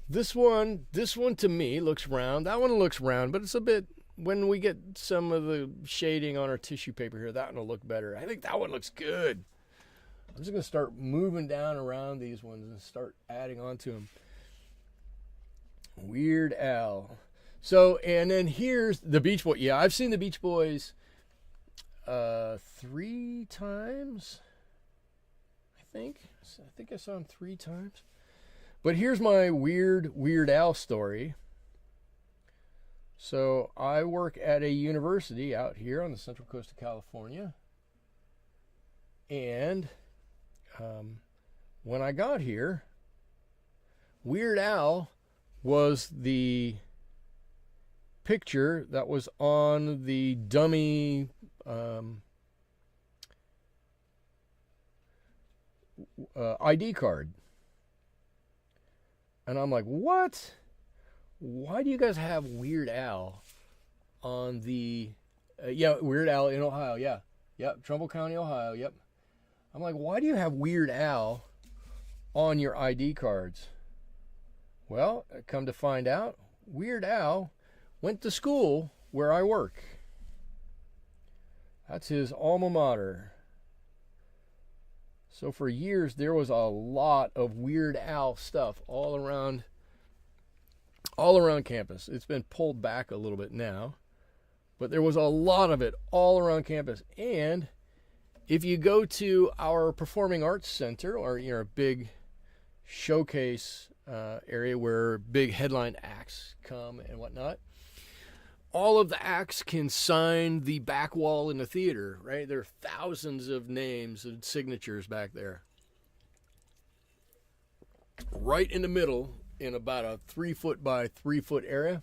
This one to me looks round. That one looks round, but it's a bit, when we get some of the shading on our tissue paper here, that one will look better. I think that one looks good. I'm just going to start moving down around these ones and start adding on to them. Weird Al. So, and then here's the Beach Boy. Yeah, I've seen the Beach Boys 3 times. I think I saw them 3 times. But here's my Weird Al story. So I work at a university out here on the central coast of California. And when I got here, Weird Al was the picture that was on the dummy ID card. And I'm like, what? Why do you guys have Weird Al on the... yeah, Weird Al in Ohio, yeah. Yep, Trumbull County, Ohio, yep. I'm like, why do you have Weird Al on your ID cards? Well, come to find out, Weird Al went to school where I work. That's his alma mater. So for years, there was a lot of Weird Al stuff all around campus. It's been pulled back a little bit now, but there was a lot of it all around campus. And if you go to our Performing Arts Center, or a big showcase area where big headline acts come and whatnot, all of the acts can sign the back wall in the theater, right? There are thousands of names and signatures back there. Right in the middle, in about a 3-foot by 3-foot area,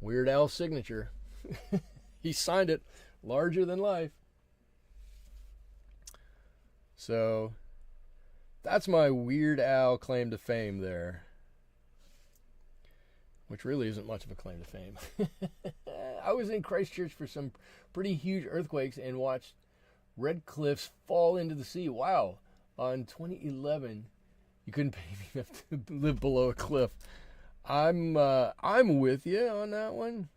Weird Al's signature. He signed it larger than life. So that's my Weird Al claim to fame there. Which really isn't much of a claim to fame. I was in Christchurch for some pretty huge earthquakes and watched red cliffs fall into the sea. Wow. On 2011, you couldn't pay me enough to live below a cliff. I'm with you on that one.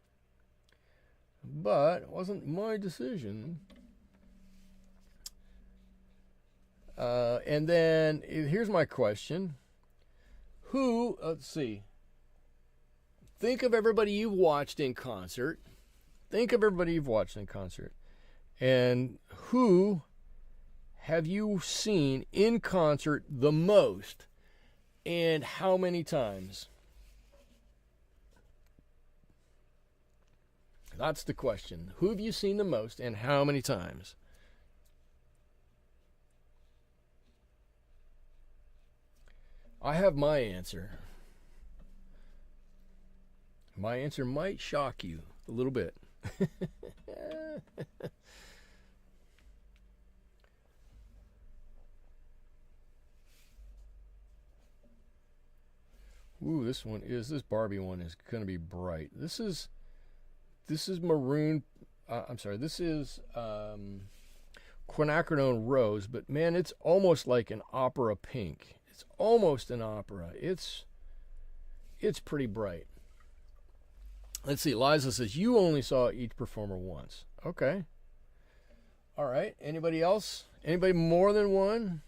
But it wasn't my decision. And then here's my question. Let's see. Think of everybody you've watched in concert. And who have you seen in concert the most, and how many times? That's the question. Who have you seen the most, and how many times? I have my answer. My answer might shock you a little bit. Ooh, this Barbie one is going to be bright. This is maroon. This is Quiacridone Rose, but man, it's almost like an opera pink. It's almost an opera. It's pretty bright. Let's see. Liza says, you only saw each performer once. Okay. All right. Anybody else? Anybody more than one?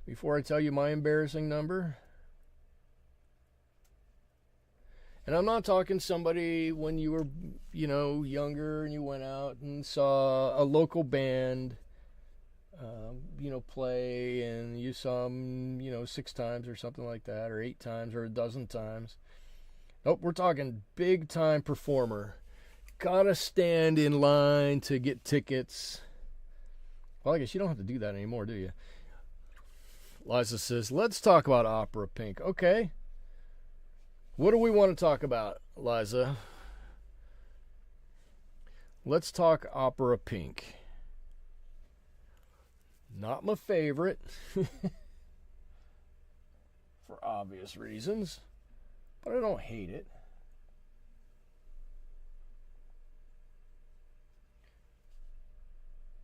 Before I tell you my embarrassing number. And I'm not talking somebody when you were, younger and you went out and saw a local band, play, and you saw them, 6 times or something like that, or 8 times or a dozen times. Nope, we're talking big time performer. Gotta stand in line to get tickets. Well, I guess you don't have to do that anymore, do you? Liza says, let's talk about opera pink. Okay. What do we want to talk about, Liza? Let's talk opera pink. Not my favorite. For obvious reasons. But I don't hate it.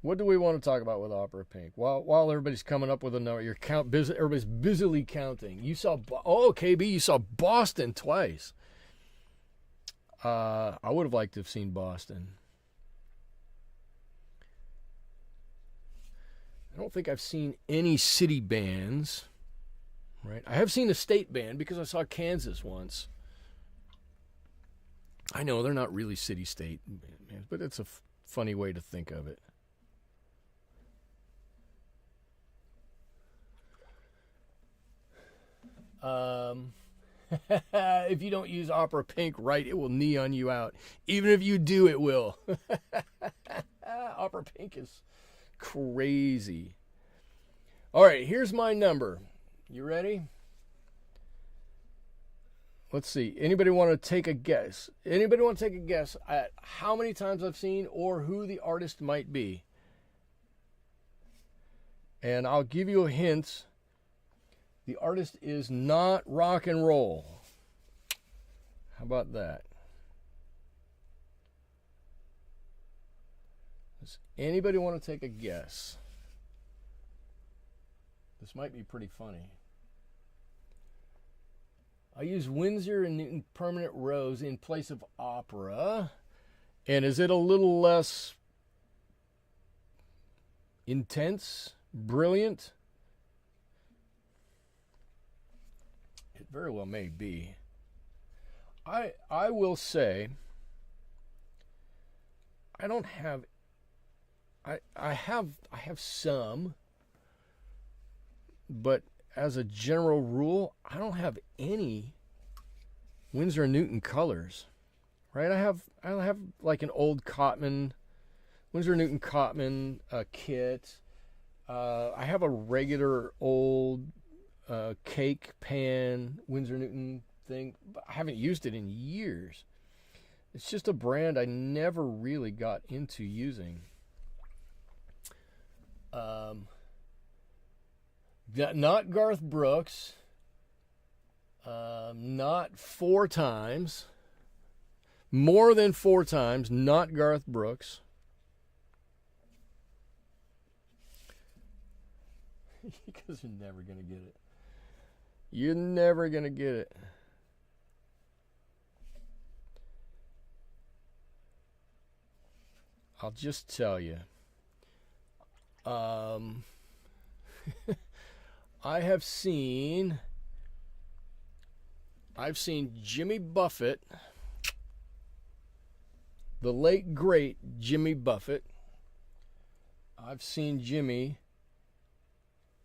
What do we want to talk about with Opera Pink? While everybody's coming up with a number, everybody's busily counting. You saw, KB, you saw Boston twice. I would have liked to have seen Boston. I don't think I've seen any city bands, right? I have seen a state band because I saw Kansas once. I know they're not really city-state bands, but it's a funny way to think of it. If you don't use Opera Pink right, it will neon you out. Even if you do, it will. Opera Pink is crazy. All right, here's my number. You ready? Let's see. Anybody want to take a guess? Anybody want to take a guess at how many times I've seen or who the artist might be? And I'll give you a hint. The artist is not rock and roll. How about that? Does anybody want to take a guess? This might be pretty funny. I use Winsor and Newton Permanent Rose in place of Opera. And is it a little less intense, brilliant? It very well may be. I will say I don't have I have some, but as a general rule, I don't have any Winsor & Newton colors, right? I have like an old Cotman, Winsor & Newton Cotman kit. I have a regular old cake pan Winsor & Newton thing, but I haven't used it in years. It's just a brand I never really got into using. Not Garth Brooks. Not 4 times. More than 4 times. Not Garth Brooks. Because you're never going to get it. You're never going to get it. I'll just tell you. I've seen Jimmy Buffett, the late great Jimmy Buffett. I've seen Jimmy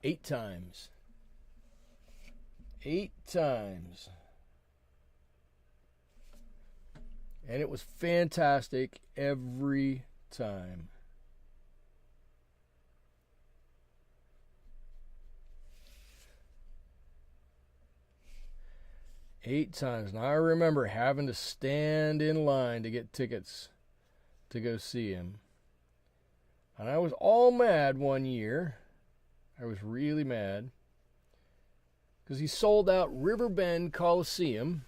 8 times. 8 times. And it was fantastic every time. Eight times. Now I remember having to stand in line to get tickets to go see him. And I was all mad one year. I was really mad. Because he sold out Riverbend Coliseum,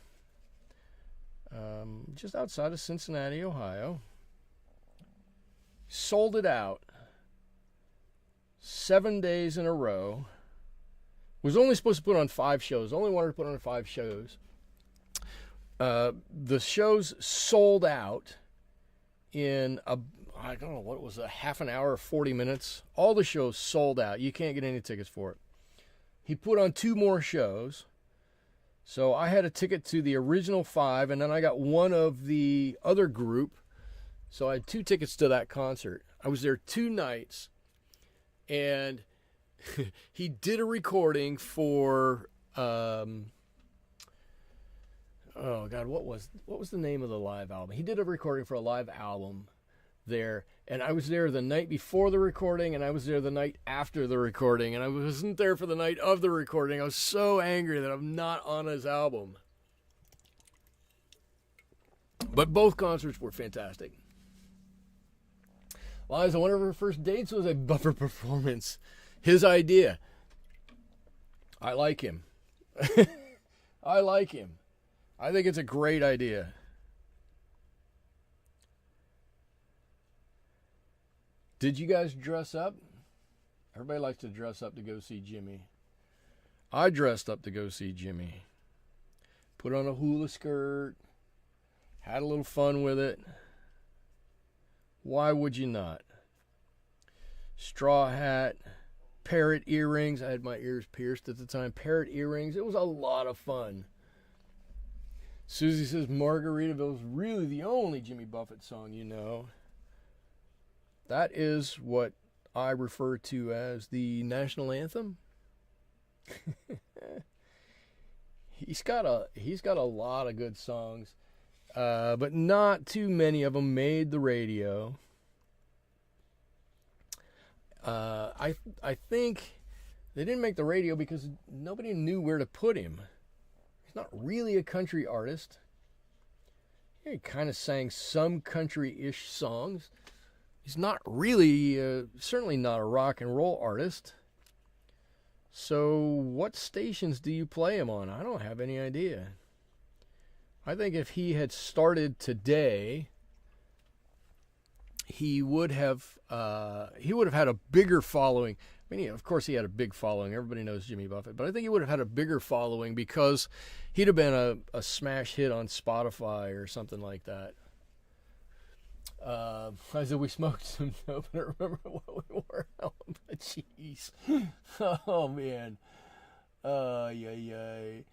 just outside of Cincinnati, Ohio. Sold it out 7 days in a row. Was only supposed to put on 5 shows. Only wanted to put on 5 shows. The shows sold out in I don't know what it was, a half an hour or 40 minutes. All the shows sold out. You can't get any tickets for it. He put on 2 more shows. So I had a ticket to the original 5, and then I got one of the other group. So I had 2 tickets to that concert. I was there 2 nights, and he did a recording for oh God, what was the name of the live album? He did a recording for a live album there, and I was there the night before the recording, and I was there the night after the recording, and I wasn't there for the night of the recording. I was so angry that I'm not on his album. But both concerts were fantastic. Liza, one of her first dates was a bumper performance. His idea. I like him. I like him. I think it's a great idea. Did you guys dress up? Everybody likes to dress up to go see Jimmy. I dressed up to go see Jimmy. Put on a hula skirt. Had a little fun with it. Why would you not? Straw hat. Parrot earrings. I had my ears pierced at the time. Parrot earrings. It was a lot of fun. Susie says Margaritaville is really the only Jimmy Buffett song you know. That is what I refer to as the national anthem. He's got a lot of good songs, but not too many of them made the radio. I think they didn't make the radio because nobody knew where to put him. He's not really a country artist. He kind of sang some country-ish songs. He's not really, certainly not a rock and roll artist. So what stations do you play him on? I don't have any idea. I think if he had started today, he would have had a bigger following. I mean, of course he had a big following. Everybody knows Jimmy Buffett. But I think he would have had a bigger following because he'd have been a smash hit on Spotify or something like that. I said we smoked some dope. I don't remember what we wore. Oh, jeez. Oh, man. Yeah.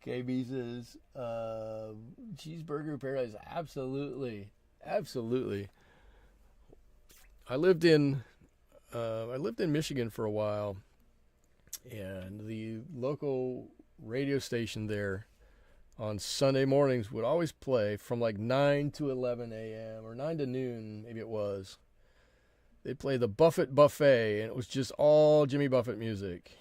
KB says, cheeseburger paradise. Absolutely. I lived in Michigan for a while, and the local radio station there on Sunday mornings would always play from like 9 to 11 a.m. or 9 to noon, maybe it was. They'd play the Buffett Buffet, and it was just all Jimmy Buffett music.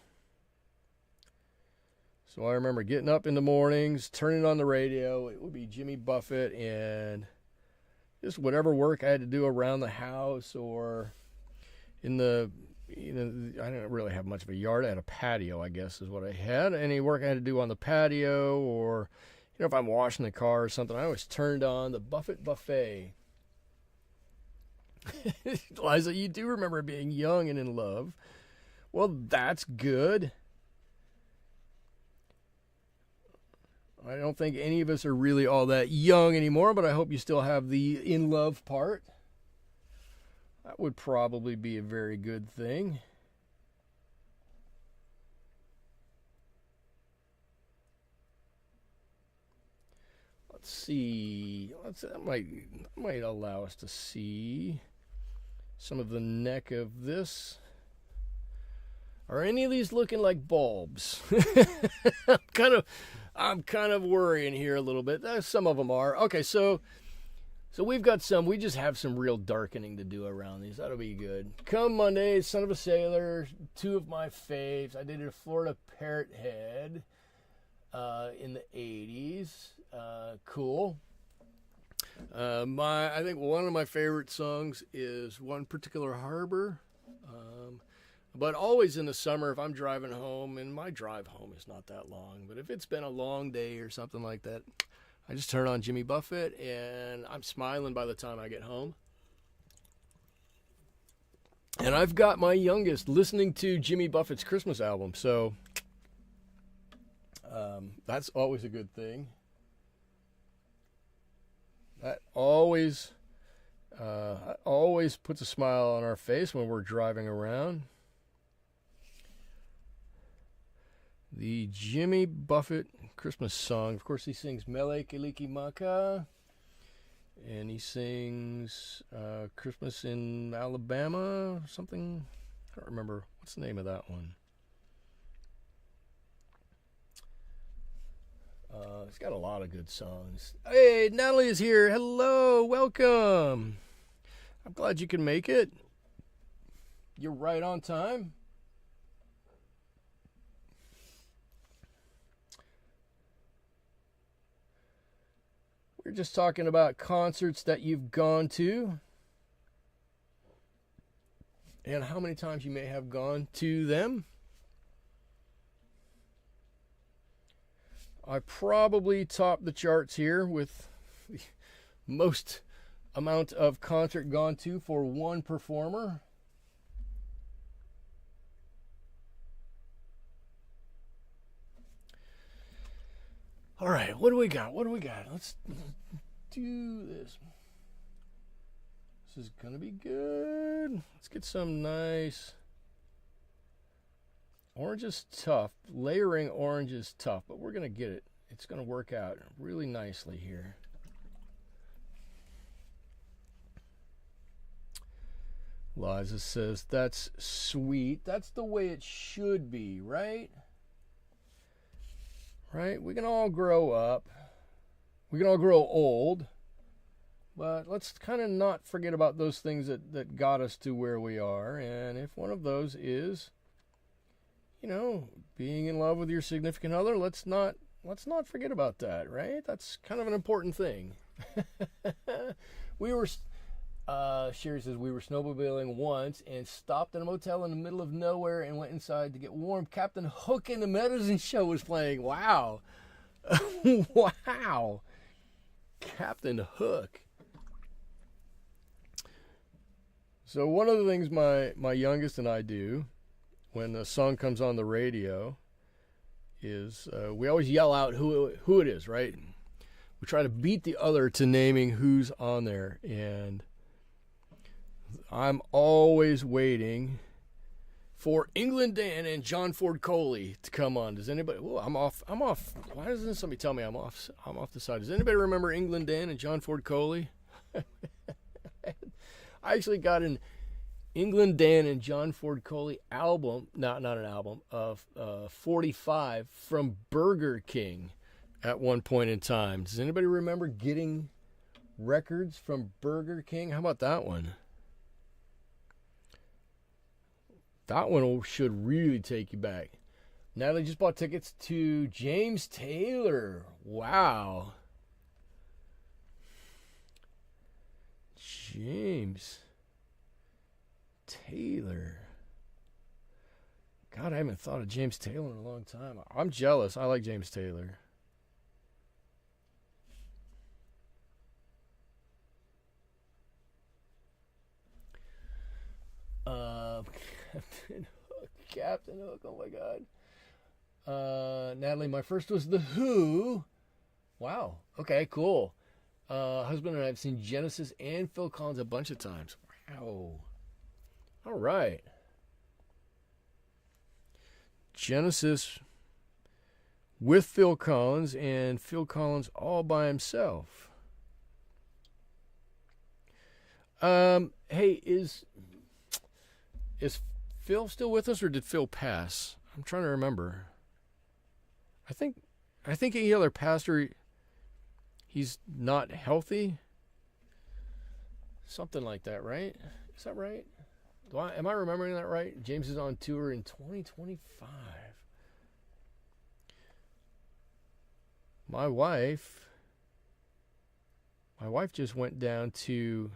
So I remember getting up in the mornings, turning on the radio. It would be Jimmy Buffett and just whatever work I had to do around the house or in the, I didn't really have much of a yard. I had a patio, I guess, is what I had. Any work I had to do on the patio or, if I'm washing the car or something, I always turned on the Buffett Buffet. Liza, you do remember being young and in love. Well, that's good. I don't think any of us are really all that young anymore, but I hope you still have the in love part. That would probably be a very good thing. Let's see. That might allow us to see some of the neck of this. Are any of these looking like bulbs? I'm kind of worrying here a little bit. Some of them are. Okay, so we've got some. We just have some real darkening to do around these. That'll be good. Come Monday, Son of a Sailor. Two of my faves. I did a Florida Parrot Head in the 80s. Cool. I think one of my favorite songs is One Particular Harbor. But always in the summer, if I'm driving home, and my drive home is not that long, but if it's been a long day or something like that, I just turn on Jimmy Buffett, and I'm smiling by the time I get home. And I've got my youngest listening to Jimmy Buffett's Christmas album, so that's always a good thing. That always puts a smile on our face when we're driving around. The Jimmy Buffett Christmas song. Of course, he sings Mele Kalikimaka. And he sings Christmas in Alabama or something. I don't remember. What's the name of that one? It's got a lot of good songs. Hey, Natalie is here. Hello. Welcome. I'm glad you can make it. You're right on time. We're just talking about concerts that you've gone to and how many times you may have gone to them. I probably top the charts here with the most amount of concert gone to for one performer. All right, what do we got? Let's do this. This is going to be good. Let's get some nice... Orange is tough. Layering orange is tough, but we're going to get it. It's going to work out really nicely here. Liza says, that's sweet. That's the way it should be, right? Right? We can all grow up. We can all grow old. But let's kind of not forget about those things that got us to where we are. And if one of those is, you know, being in love with your significant other, let's not forget about that, right? That's kind of an important thing. Sherry says, we were snowmobiling once and stopped at a motel in the middle of nowhere and went inside to get warm. Captain Hook and the Medicine Show was playing. Wow. Wow. Captain Hook. So one of the things my youngest and I do when a song comes on the radio is we always yell out who it is, right? We try to beat the other to naming who's on there, and I'm always waiting for England Dan and John Ford Coley to come on. Does anybody? Oh, I'm off. Why doesn't somebody tell me I'm off the side? Does anybody remember England Dan and John Ford Coley? I actually got an England Dan and John Ford Coley album, not an album, of 45 from Burger King at one point in time. Does anybody remember getting records from Burger King? How about that one? That one should really take you back. Natalie just bought tickets to James Taylor. Wow. James Taylor. God, I haven't thought of James Taylor in a long time. I'm jealous. I like James Taylor. Captain Hook, oh my God. Natalie, my first was The Who. Wow. Okay, cool. Husband and I have seen Genesis and Phil Collins a bunch of times. Wow. All right. Genesis with Phil Collins and Phil Collins all by himself. Hey, is Phil still with us, or did Phil pass? I'm trying to remember. I think he either passed or he's not healthy. Something like that, right? Is that right? Am I remembering that right? James is on tour in 2025. My wife just went down to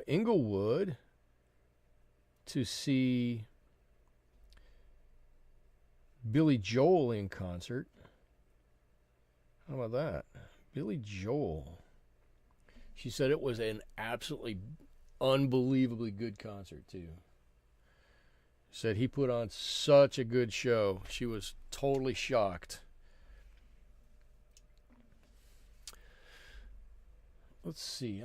Inglewood to see Billy Joel in concert. How about that? Billy Joel. She said it was an absolutely unbelievably good concert, too. Said he put on such a good show. She was totally shocked. Let's see.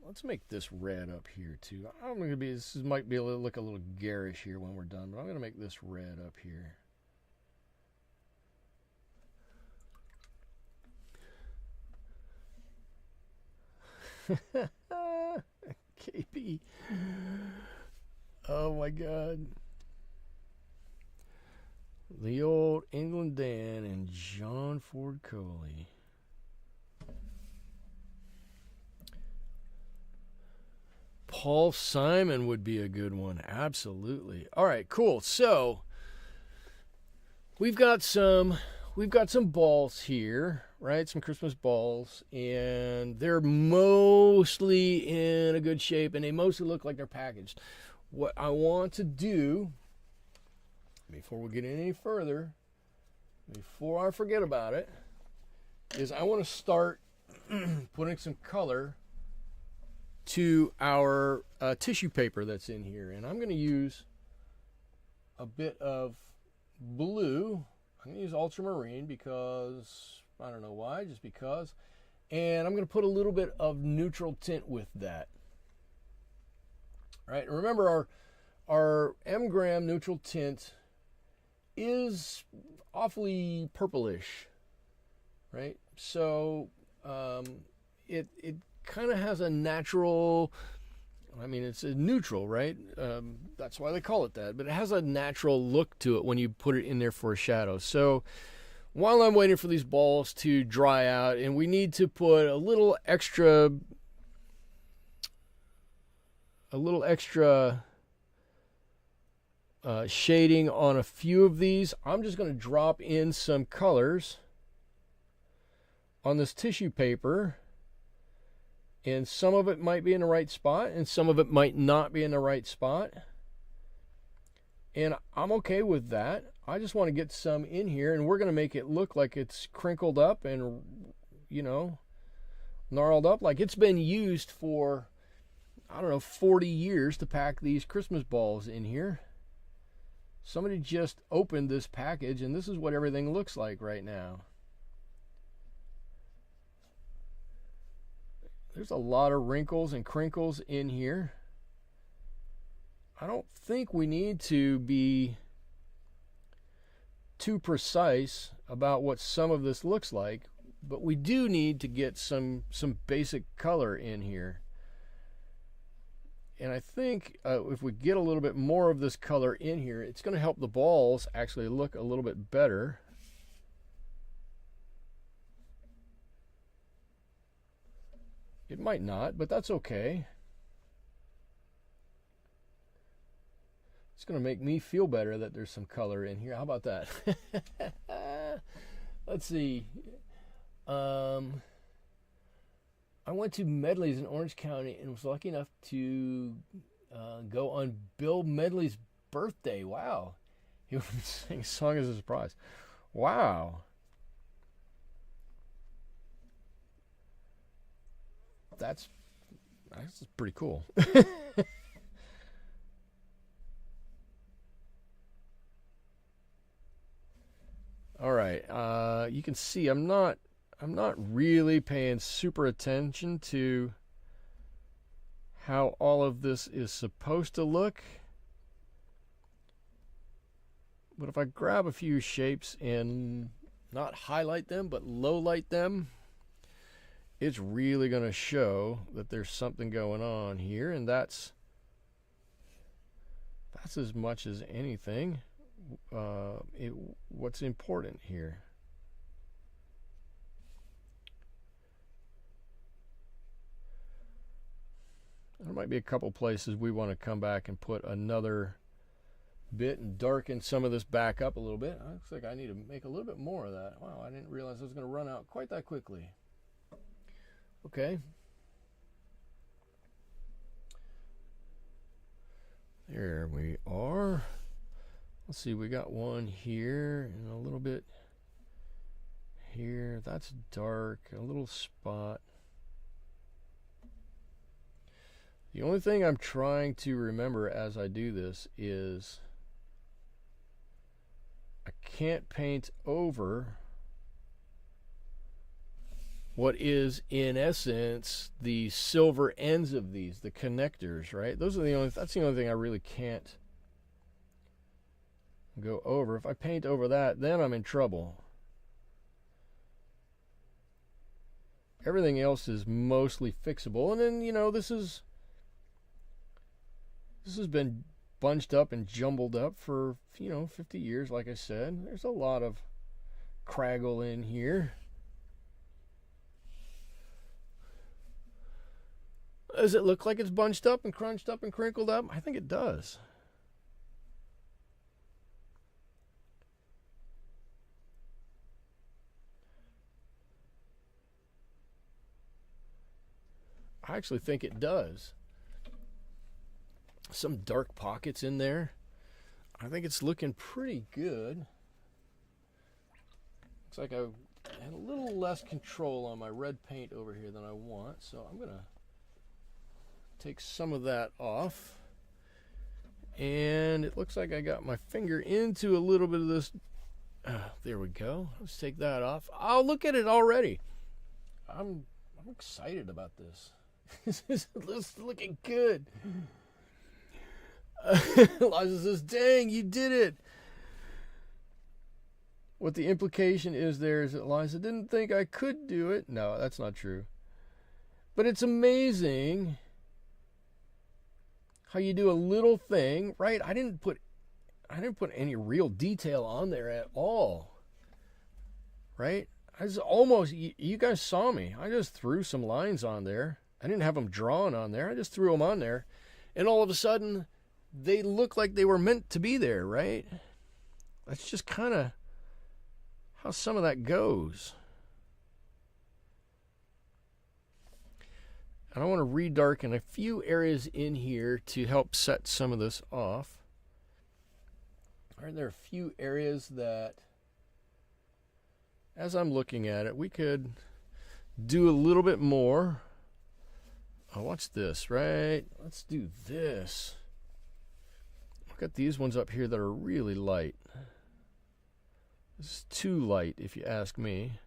Let's make this red up here too. I'm gonna be. This might be look a little garish here when we're done, but I'm gonna make this red up here. KP. Oh my God. The old England Dan and John Ford Coley. Paul Simon would be a good one. Absolutely. All right, cool. So we've got some balls here, right? Some Christmas balls, and they're mostly in a good shape, and they mostly look like they're packaged. What I want to do, before we get any further, before I forget about it, is I want to start putting some color to our tissue paper that's in here. And I'm going to use a bit of blue. I'm going to use ultramarine because, I don't know why, just because. And I'm going to put a little bit of neutral tint with that. All right, and remember our M-gram neutral tint is awfully purplish, right? So it kind of has a natural, I mean, it's a neutral, right? That's why they call it that. But it has a natural look to it when you put it in there for a shadow. So while I'm waiting for these balls to dry out, and we need to put a little extra shading on a few of these, I'm just going to drop in some colors on this tissue paper. And some of it might be in the right spot, and some of it might not be in the right spot. And I'm okay with that. I just want to get some in here, and we're going to make it look like it's crinkled up and, you know, gnarled up, like it's been used for, I don't know, 40 years to pack these Christmas balls in here. Somebody just opened this package, and this is what everything looks like right now. There's a lot of wrinkles and crinkles in here. I don't think we need to be too precise about what some of this looks like, but we do need to get some basic color in here. And I think if we get a little bit more of this color in here, it's going to help the balls actually look a little bit better. It might not, but that's okay. It's going to make me feel better that there's some color in here. How about that? Let's see. I went to Medley's in Orange County and was lucky enough to go on Bill Medley's birthday. Wow. He was singing a song as a surprise. Wow. That's pretty cool. All right, you can see I'm not really paying super attention to how all of this is supposed to look. But if I grab a few shapes and not highlight them but low light them, it's really going to show that there's something going on here, and that's as much as anything what's important here. There might be a couple places we want to come back and put another bit and darken some of this back up a little bit. Looks like I need to make a little bit more of that. Wow, I didn't realize I was going to run out quite that quickly. Okay. There we are. Let's see, we got one here and a little bit here. That's dark, a little spot. The only thing I'm trying to remember as I do this is I can't paint over what is in essence the silver ends of these, the connectors, right? That's the only thing I really can't go over. If I paint over that, then I'm in trouble. Everything else is mostly fixable. And then, you know, this has been bunched up and jumbled up for, 50 years, like I said. There's a lot of craggle in here. Does it look like it's bunched up and crunched up and crinkled up? I think it does. I actually think it does. Some dark pockets in there. I think it's looking pretty good. Looks like I and a little less control on my red paint over here than I want. So I'm going to take some of that off. And it looks like I got my finger into a little bit of this. There we go. Let's take that off. Oh, look at it already. I'm excited about this. This is looking good. Eliza says, dang, you did it. What the implication is there is that Eliza didn't think I could do it. No, that's not true. But it's amazing how you do a little thing, right? I didn't put any real detail on there at all, right? I was almost, you guys saw me. I just threw some lines on there. I didn't have them drawn on there. I just threw them on there. And all of a sudden, they look like they were meant to be there, right? That's just kind of how some of that goes. And I want to redarken a few areas in here to help set some of this off. All right, there are a few areas that, as I'm looking at it, we could do a little bit more. Oh, watch this, right? Let's do this. I've got these ones up here that are really light. This is too light, if you ask me.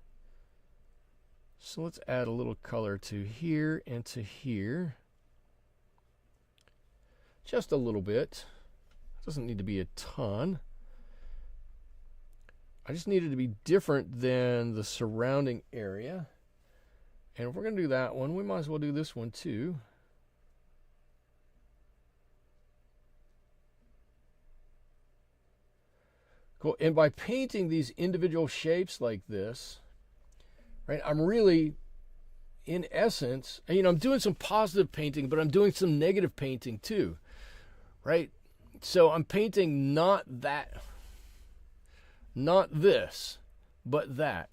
So let's add a little color to here and to here. Just a little bit. Doesn't need to be a ton. I just need it to be different than the surrounding area. And if we're going to do that one, we might as well do this one too. Cool. And by painting these individual shapes like this, right, I'm really, in essence, I'm doing some positive painting, but I'm doing some negative painting too, right? So I'm painting not this, but that.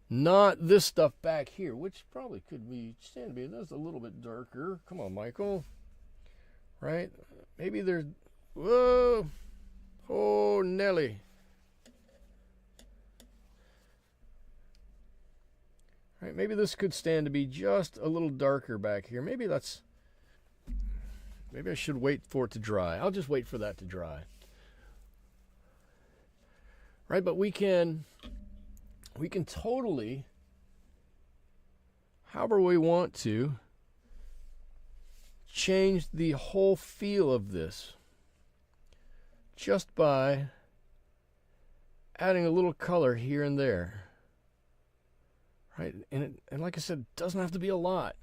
Not this stuff back here, which probably could be stand to be. That's a little bit darker. Come on, Michael. Right? Maybe there's. Whoa. Oh, Nelly. Right? Maybe this could stand to be just a little darker back here. Maybe I should wait for it to dry. I'll just wait for that to dry. Right? But we can totally, however we want to, change the whole feel of this just by adding a little color here and there. Right? And like I said, it doesn't have to be a lot.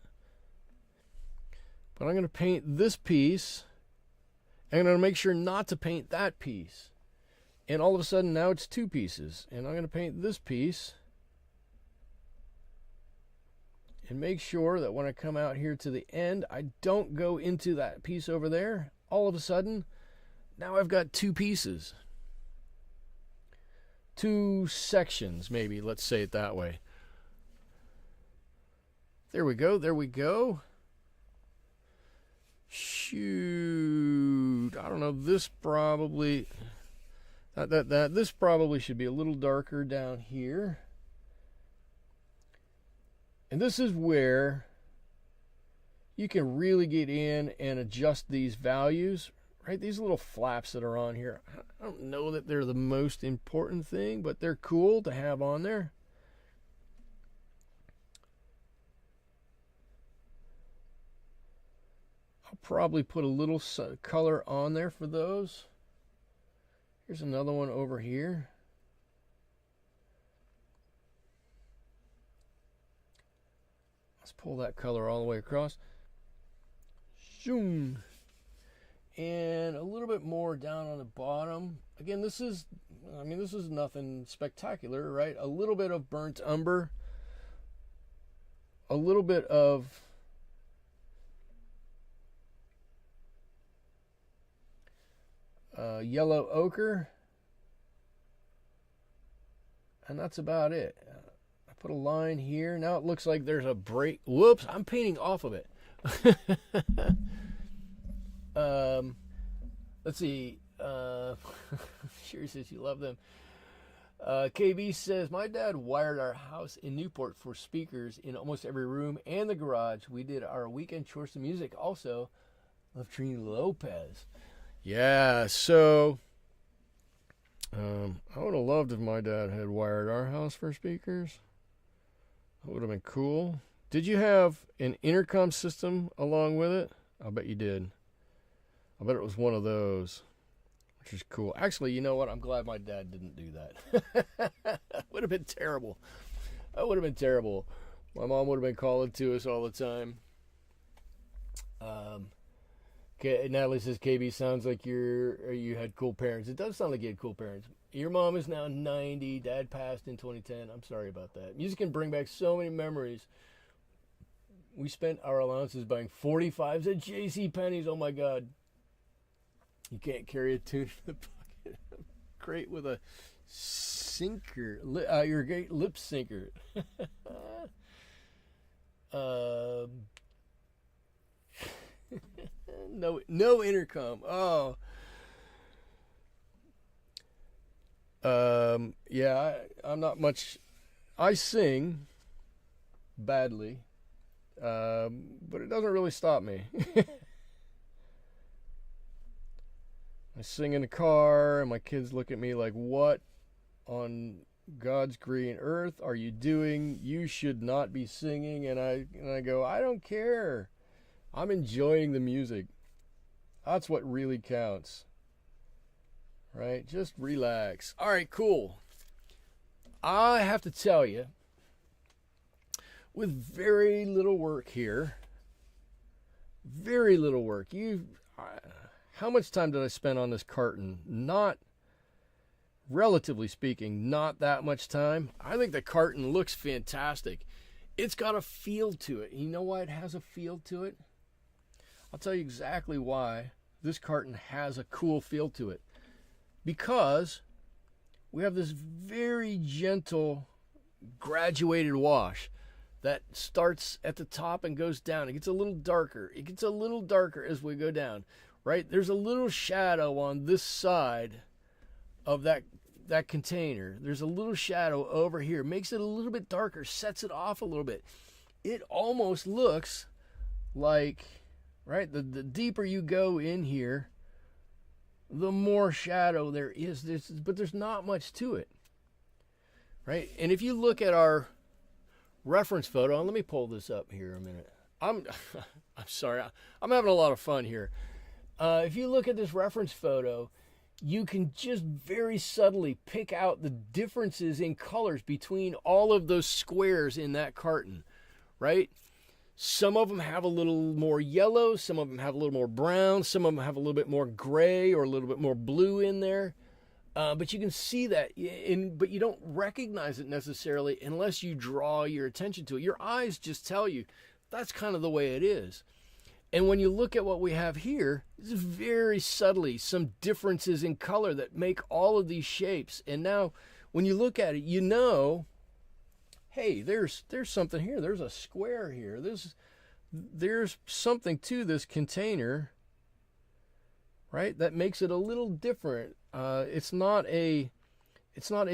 But I'm going to paint this piece, and I'm going to make sure not to paint that piece. And all of a sudden, now it's two pieces. And I'm going to paint this piece. And make sure that when I come out here to the end, I don't go into that piece over there. All of a sudden, now I've got two pieces. Two sections, maybe. Let's say it that way. There we go. There we go. Shoot. I don't know. This probably... This probably should be a little darker down here. And this is where you can really get in and adjust these values, right? These little flaps that are on here. I don't know that they're the most important thing, but they're cool to have on there. I'll probably put a little color on there for those. Here's another one over here. Let's pull that color all the way across. Zoom. And a little bit more down on the bottom. Again, this is nothing spectacular, right? A little bit of burnt umber. A little bit of yellow ochre, and that's about it. I put a line here. Now it looks like there's a break. Whoops, I'm painting off of it. Let's see. Sherry says you love them. KB says, my dad wired our house in Newport for speakers in almost every room and the garage. We did our weekend chores of music. Also, of Trini Lopez. Yeah, so I would have loved if my dad had wired our house for speakers. That would have been cool. Did you have an intercom system along with it? I bet you did. I bet it was one of those, which is cool. Actually, you know what? I'm glad my dad didn't do that. That would have been terrible. That would have been terrible. My mom would have been calling to us all the time. Natalie says, KB, sounds like you had cool parents. It does sound like you had cool parents. Your mom is now 90. Dad passed in 2010. I'm sorry about that. Music can bring back so many memories. We spent our allowances buying 45s at JCPenney's. Oh, my God. You can't carry a tune in the pocket. Great with a sinker. Your great lip sinker. No intercom. Oh. Yeah, I'm not much. I sing badly, but it doesn't really stop me. I sing in the car, and my kids look at me like, what on God's green earth are you doing? You should not be singing. And I go, I don't care. I'm enjoying the music. That's what really counts. Right? Just relax. All right, cool. I have to tell you, with very little work here, very little work. How much time did I spend on this carton? Not, relatively speaking, not that much time. I think the carton looks fantastic. It's got a feel to it. You know why it has a feel to it? I'll tell you exactly why this carton has a cool feel to it. Because we have this very gentle graduated wash that starts at the top and goes down. It gets a little darker. It gets a little darker as we go down, right? There's a little shadow on this side of that container. There's a little shadow over here. Makes it a little bit darker, sets it off a little bit. It almost looks like, right, the deeper you go in here, the more shadow there is. But there's not much to it, right? And if you look at our reference photo, and let me pull this up here a minute. I'm sorry, I'm having a lot of fun here. If you look at this reference photo, you can just very subtly pick out the differences in colors between all of those squares in that carton, right? Some of them have a little more yellow, some of them have a little more brown, some of them have a little bit more gray or a little bit more blue in there. But you can see that, but you don't recognize it necessarily unless you draw your attention to it. Your eyes just tell you that's kind of the way it is. And when you look at what we have here, it's very subtly some differences in color that make all of these shapes. And now when you look at it, you know, hey, there's something here. There's a square here. There's something to this container, right? That makes it a little different. It's not a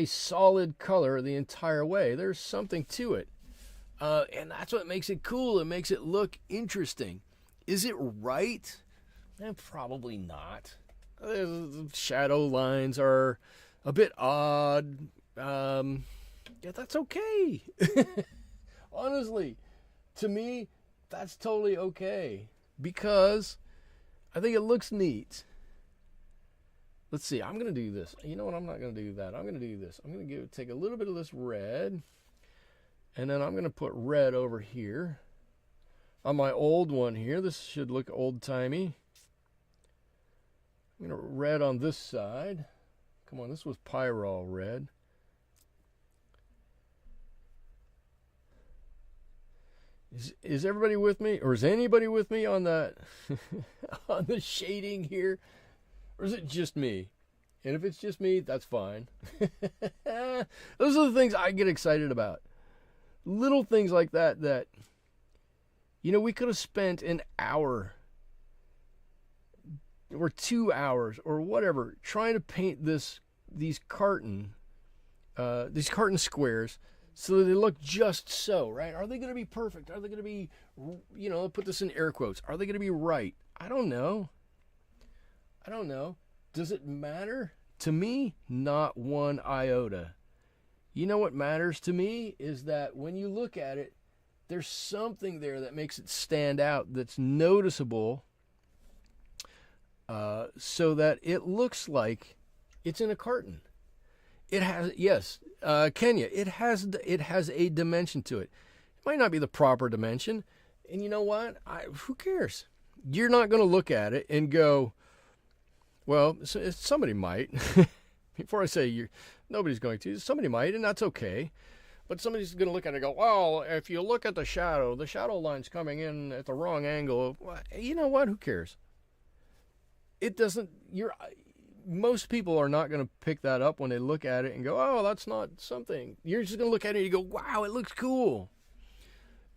solid color the entire way. There's something to it. And that's what makes it cool. It makes it look interesting. Is it right? Probably not. The shadow lines are a bit odd. Yeah, that's okay. Honestly, to me, that's totally okay. Because I think it looks neat. Let's see, I'm going to do this. You know what? I'm not going to do that. I'm going to do this. I'm going to take a little bit of this red. And then I'm going to put red over here. On my old one here. This should look old-timey. I'm going to red on this side. Come on, this was Pyrrol Red. Is everybody with me? Or is anybody with me on that? On the shading here? Or is it just me? And if it's just me, that's fine. Those are the things I get excited about. Little things like that, you know, we could have spent an hour or 2 hours or whatever trying to paint these carton these carton squares so that they look just so, right? Are they going to be perfect? Are they going to be, put this in air quotes, are they going to be right? I don't know. Does it matter? To me, not one iota. You know what matters to me is that when you look at it, there's something there that makes it stand out, that's noticeable, so that it looks like it's in a carton. It has, yes, Kenya, it has a dimension to it. It might not be the proper dimension, and you know what? Who cares? You're not going to look at it and go, well, somebody might. Before I say nobody's going to, somebody might, and that's okay. But somebody's going to look at it and go, well, if you look at the shadow line's coming in at the wrong angle. Well, you know what? Who cares? It doesn't, most people are not going to pick that up when they look at it and go, oh, that's not something. You're just going to look at it and you go, wow, it looks cool.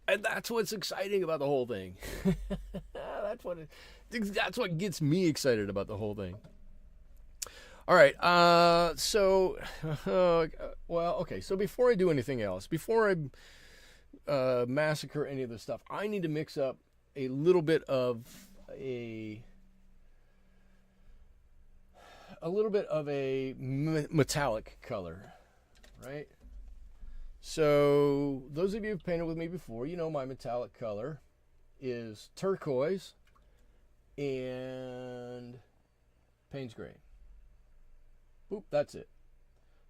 And that's what's exciting about the whole thing. That's what gets me excited about the whole thing. All right, so before I do anything else, before I massacre any of this stuff, I need to mix up a little bit of a metallic color, right? So those of you who've painted with me before, you know my metallic color is turquoise and Paynes Gray. Oop, that's it.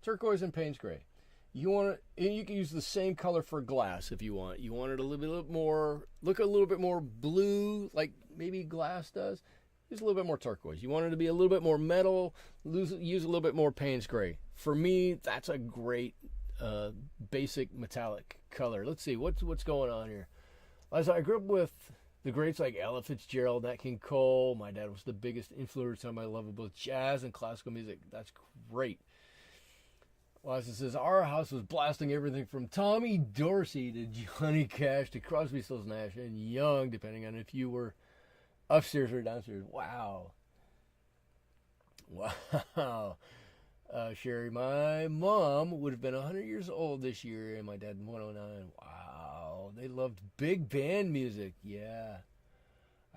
Turquoise and Paynes Gray. You want it, and you can use the same color for glass if you want. You want it a little bit more, look a little bit more blue, like maybe glass does. Use a little bit more turquoise. You want it to be a little bit more metal. Use a little bit more Paynes Gray. For me, that's a great basic metallic color. Let's see what's going on here. I grew up with the greats like Ella Fitzgerald, Nat King Cole. My dad was the biggest influence on my love of both jazz and classical music. That's great. Liza says, our house was blasting everything from Tommy Dorsey to Johnny Cash to Crosby, Stills, Nash and Young, depending on if you were upstairs or downstairs. Wow. Sherry, my mom would have been 100 years old this year, and my dad 109. Wow. They loved big band music. Yeah.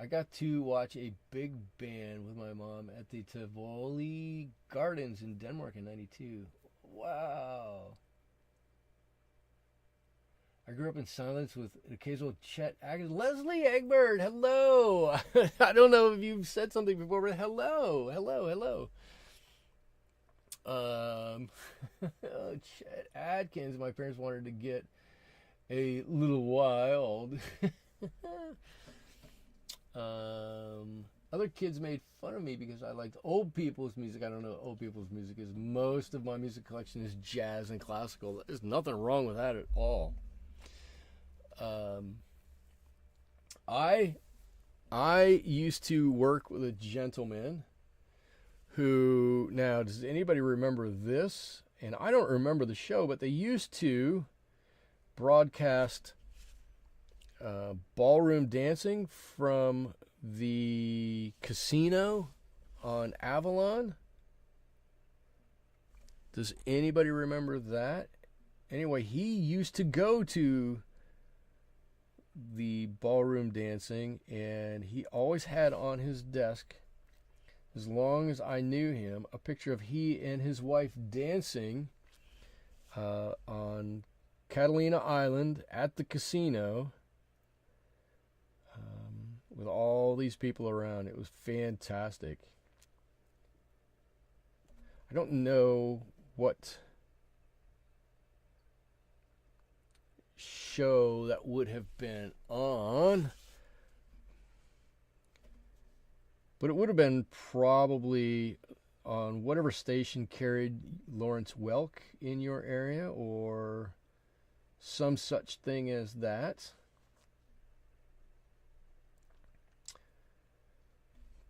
I got to watch a big band with my mom at the Tivoli Gardens in Denmark in 92. Wow. I grew up in silence with an occasional Chet Atkins. Leslie Egbert, hello. I don't know if you've said something before, but hello. Chet Atkins, my parents wanted to get a little wild. Other kids made fun of me because I liked old people's music. I don't know what old people's music is. Most of my music collection is jazz and classical. There's nothing wrong with that at all. I used to work with a gentleman who, now, does anybody remember this? And I don't remember the show, but they used to broadcast ballroom dancing from the casino on Avalon. Does anybody remember that? Anyway, he used to go to the ballroom dancing, and he always had on his desk, as long as I knew him, a picture of he and his wife dancing on Catalina Island at the casino with all these people around. It was fantastic. I don't know what show that would have been on, but it would have been probably on whatever station carried Lawrence Welk in your area, or some such thing as that.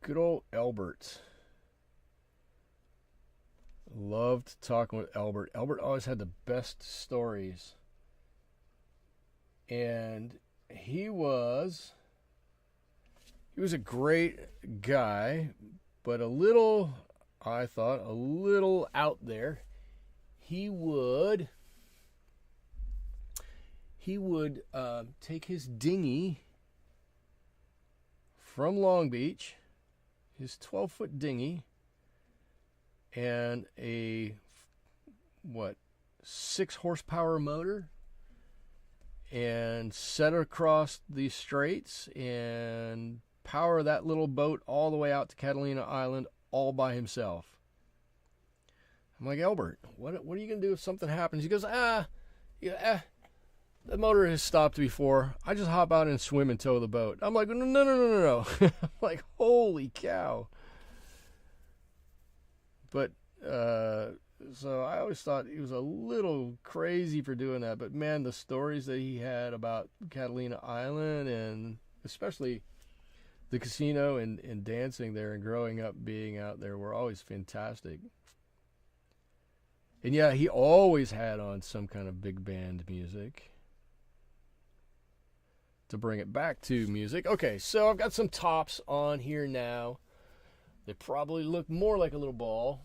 Good old Albert. Loved talking with Albert. Albert always had the best stories. And he was a great guy, but I thought, a little out there. he would take his dinghy from Long Beach, his 12-foot dinghy, and a 6-horsepower motor, and set it across the straits and power that little boat all the way out to Catalina Island all by himself. I'm like, Albert, what are you going to do if something happens? He goes, the motor has stopped before. I just hop out and swim and tow the boat. I'm like, no. I'm like, holy cow. But, so I always thought he was a little crazy for doing that. But, man, the stories that he had about Catalina Island, and especially the casino and dancing there and growing up being out there, were always fantastic. And, yeah, he always had on some kind of big band music to bring it back to music. Okay, so I've got some tops on here now. They probably look more like a little ball.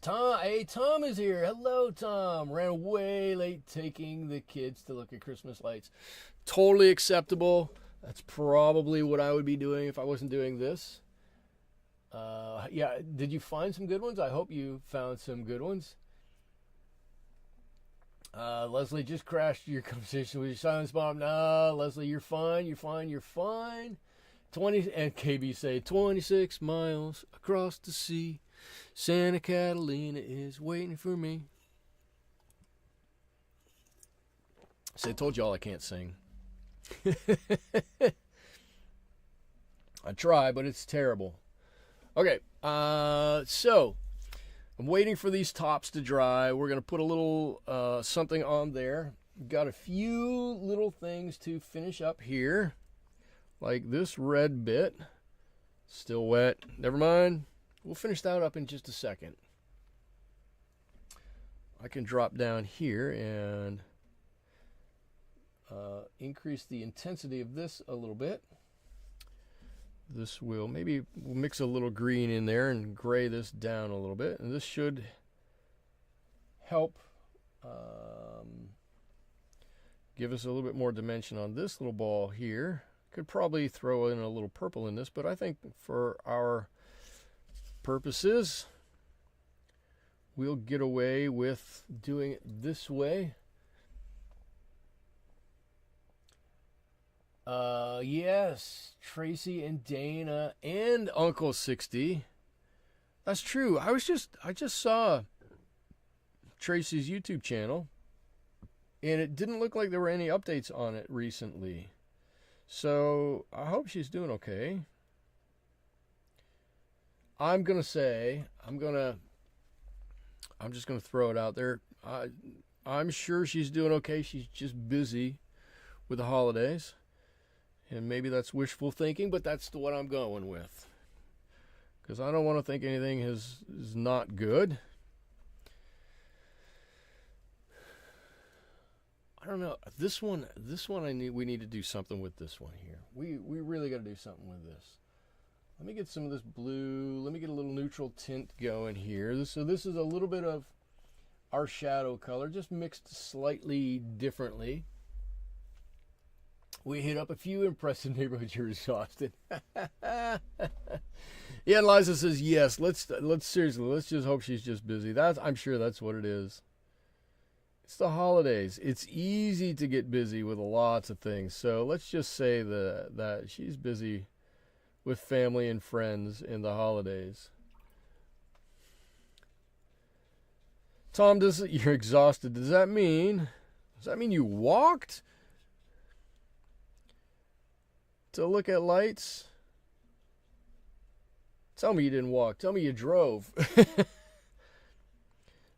Tom is here. Hello, Tom. Ran way late taking the kids to look at Christmas lights. Totally acceptable. That's probably what I would be doing if I wasn't doing this. Yeah, did you find some good ones? I hope you found some good ones. Leslie just crashed your conversation with your silence bomb. No, Leslie, you're fine. 20, and KB say 26 miles across the sea. Santa Catalina is waiting for me. So I told y'all I can't sing. I try, but it's terrible. Okay, so I'm waiting for these tops to dry. We're going to put a little something on there. Got a few little things to finish up here, like this red bit. Still wet. Never mind. We'll finish that up in just a second. I can drop down here and increase the intensity of this a little bit. This will, maybe we'll mix a little green in there and gray this down a little bit. And this should help give us a little bit more dimension on this little ball here. Could probably throw in a little purple in this, but I think for our purposes, we'll get away with doing it this way. Yes, Tracy and Dana and Uncle 60. That's true. I just saw Tracy's YouTube channel, and it didn't look like there were any updates on it recently. So I hope she's doing okay. I'm just gonna throw it out there. I'm sure she's doing okay. She's just busy with the holidays. And maybe that's wishful thinking, but that's what I'm going with. Because I don't want to think anything is not good. I don't know. This one we need to do something with this one here. We really got to do something with this. Let me get some of this blue. Let me get a little neutral tint going here. So this is a little bit of our shadow color, just mixed slightly differently. We hit up a few impressive neighborhoods. You're exhausted. Yeah, and Liza says yes. Let's seriously. Let's just hope she's just busy. I'm sure that's what it is. It's the holidays. It's easy to get busy with lots of things. So let's just say that she's busy with family and friends in the holidays. Tom, you're exhausted. Does that mean you walked to look at lights? Tell me you didn't walk. Tell me you drove.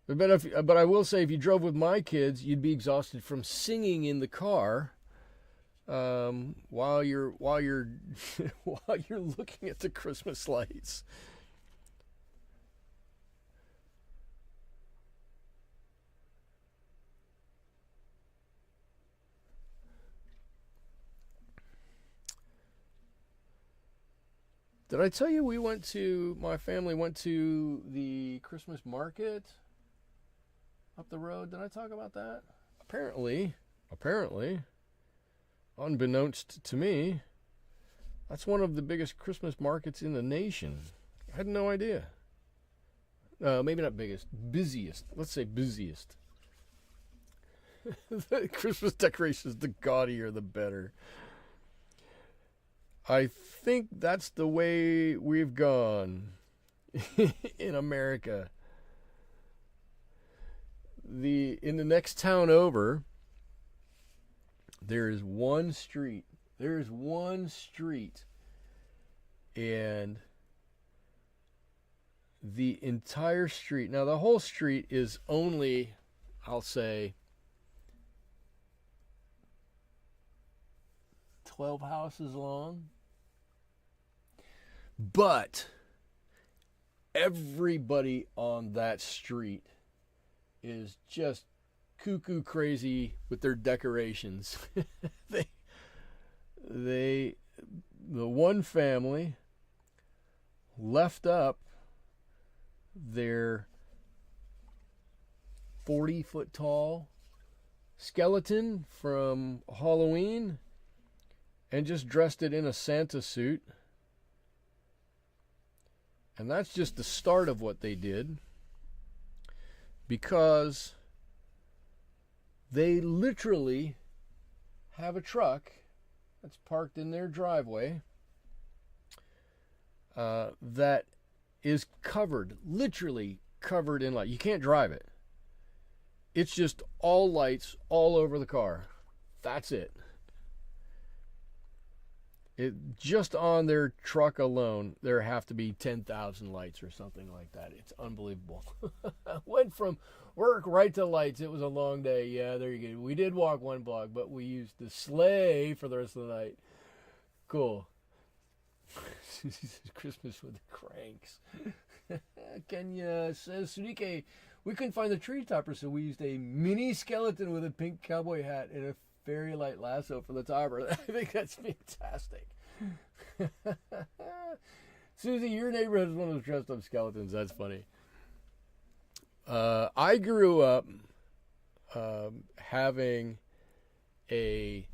But I will say, if you drove with my kids, you'd be exhausted from singing in the car while you're while you're looking at the Christmas lights. Did I tell you my family went to the Christmas market up the road. Did I talk about that? Apparently, unbeknownst to me, that's one of the biggest Christmas markets in the nation. I had no idea. Maybe not biggest, busiest. Let's say busiest. The Christmas decorations, the gaudier, the better. I think that's the way we've gone in America. In the next town over, there is one street. And the entire street. Now, the whole street is only, I'll say, 12 houses long. But everybody on that street is just cuckoo crazy with their decorations. The one family left up their 40-foot tall skeleton from Halloween and just dressed it in a Santa suit. And that's just the start of what they did, because they literally have a truck that's parked in their driveway that is covered, literally covered in light. You can't drive it. It's just all lights all over the car. That's it. Just on their truck alone, there have to be 10,000 lights or something like that. It's unbelievable. Went from work right to lights. It was a long day. Yeah, there you go. We did walk one block, but we used the sleigh for the rest of the night. Cool. Christmas with the cranks. Kenya says, Sunike, we couldn't find the tree topper, so we used a mini skeleton with a pink cowboy hat and a fairy light lasso for the topper. I think that's fantastic. Susie, your neighborhood is one of those dressed up skeletons. That's funny. I grew up having I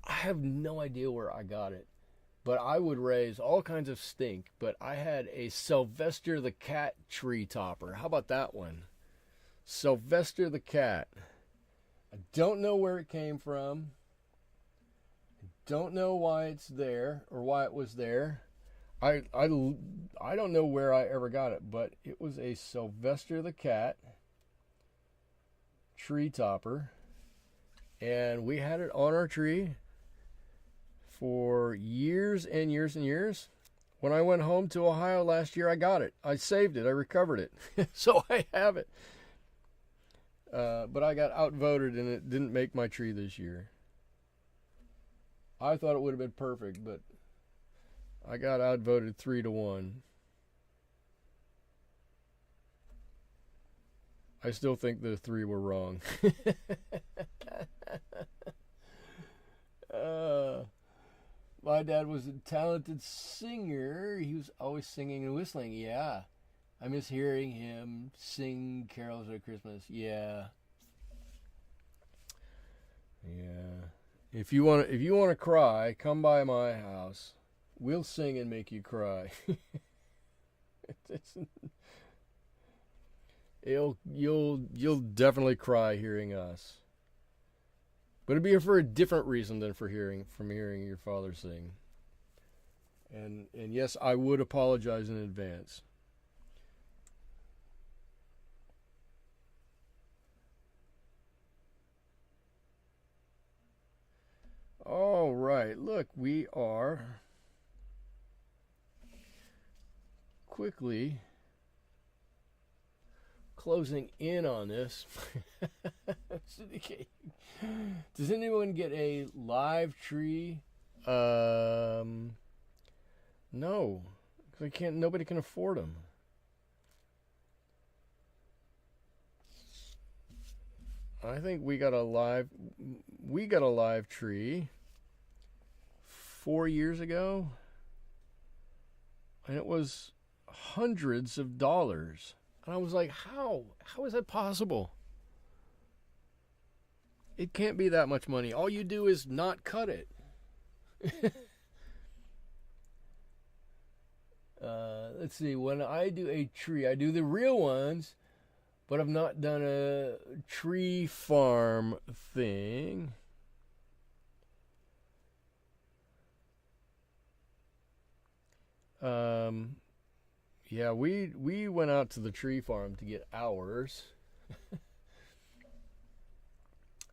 have no idea where I got it, but I would raise all kinds of stink. But I had a Sylvester the Cat tree topper. How about that one? Sylvester the Cat. I don't know where it came from. I don't know why it's there or why it was there. I don't know where I ever got it, but it was a Sylvester the Cat tree topper, and we had it on our tree for years and years and years. When I went home to Ohio last year, I got it. I saved it. I recovered it. So I have it. But I got outvoted and it didn't make my tree this year. I thought it would have been perfect, but I got outvoted 3-1. I still think the 3 were wrong. My dad was a talented singer. He was always singing and whistling. Yeah. I miss hearing him sing carols at Christmas. Yeah. Yeah. If you want to cry, come by my house. We'll sing and make you cry. You'll definitely cry hearing us. But it'd be for a different reason than from hearing your father sing. And yes, I would apologize in advance. All right, look, we are quickly closing in on this. Does anyone get a live tree? No, because nobody can afford them. I think we got a live tree 4 years ago, and it was hundreds of dollars. And I was like, how is that possible? It can't be that much money. All you do is not cut it. Let's see. When I do a tree, I do the real ones, but I've not done a tree farm thing. Yeah, we went out to the tree farm to get ours.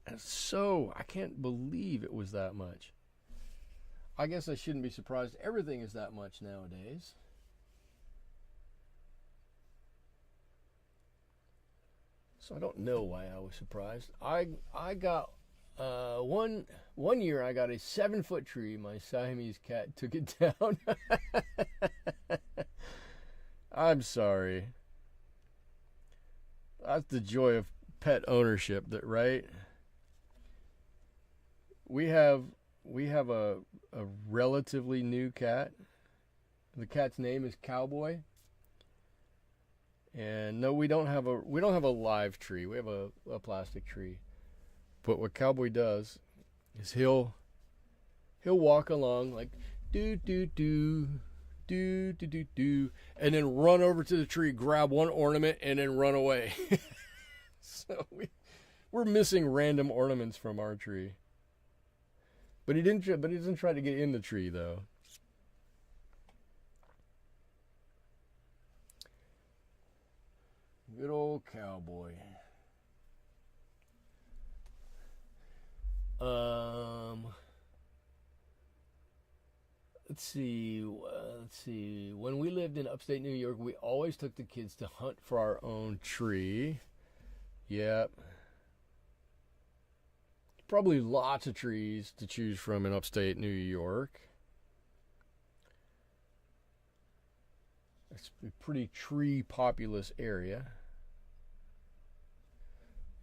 And so I can't believe it was that much. I guess I shouldn't be surprised. Everything is that much nowadays. So I don't know why I was surprised. I got one year I got a 7-foot tree. My Siamese cat took it down. I'm sorry. That's the joy of pet ownership, that right? We have a relatively new cat. The cat's name is Cowboy. And no, we don't have a live tree. We have a plastic tree. But what Cowboy does is he'll walk along like do do do do do do do, and then run over to the tree, grab one ornament, and then run away. So we're missing random ornaments from our tree. But he doesn't try to get in the tree though. Good old Cowboy. Let's see. When we lived in upstate New York, we always took the kids to hunt for our own tree. Yep. Probably lots of trees to choose from in upstate New York. It's a pretty tree populous area.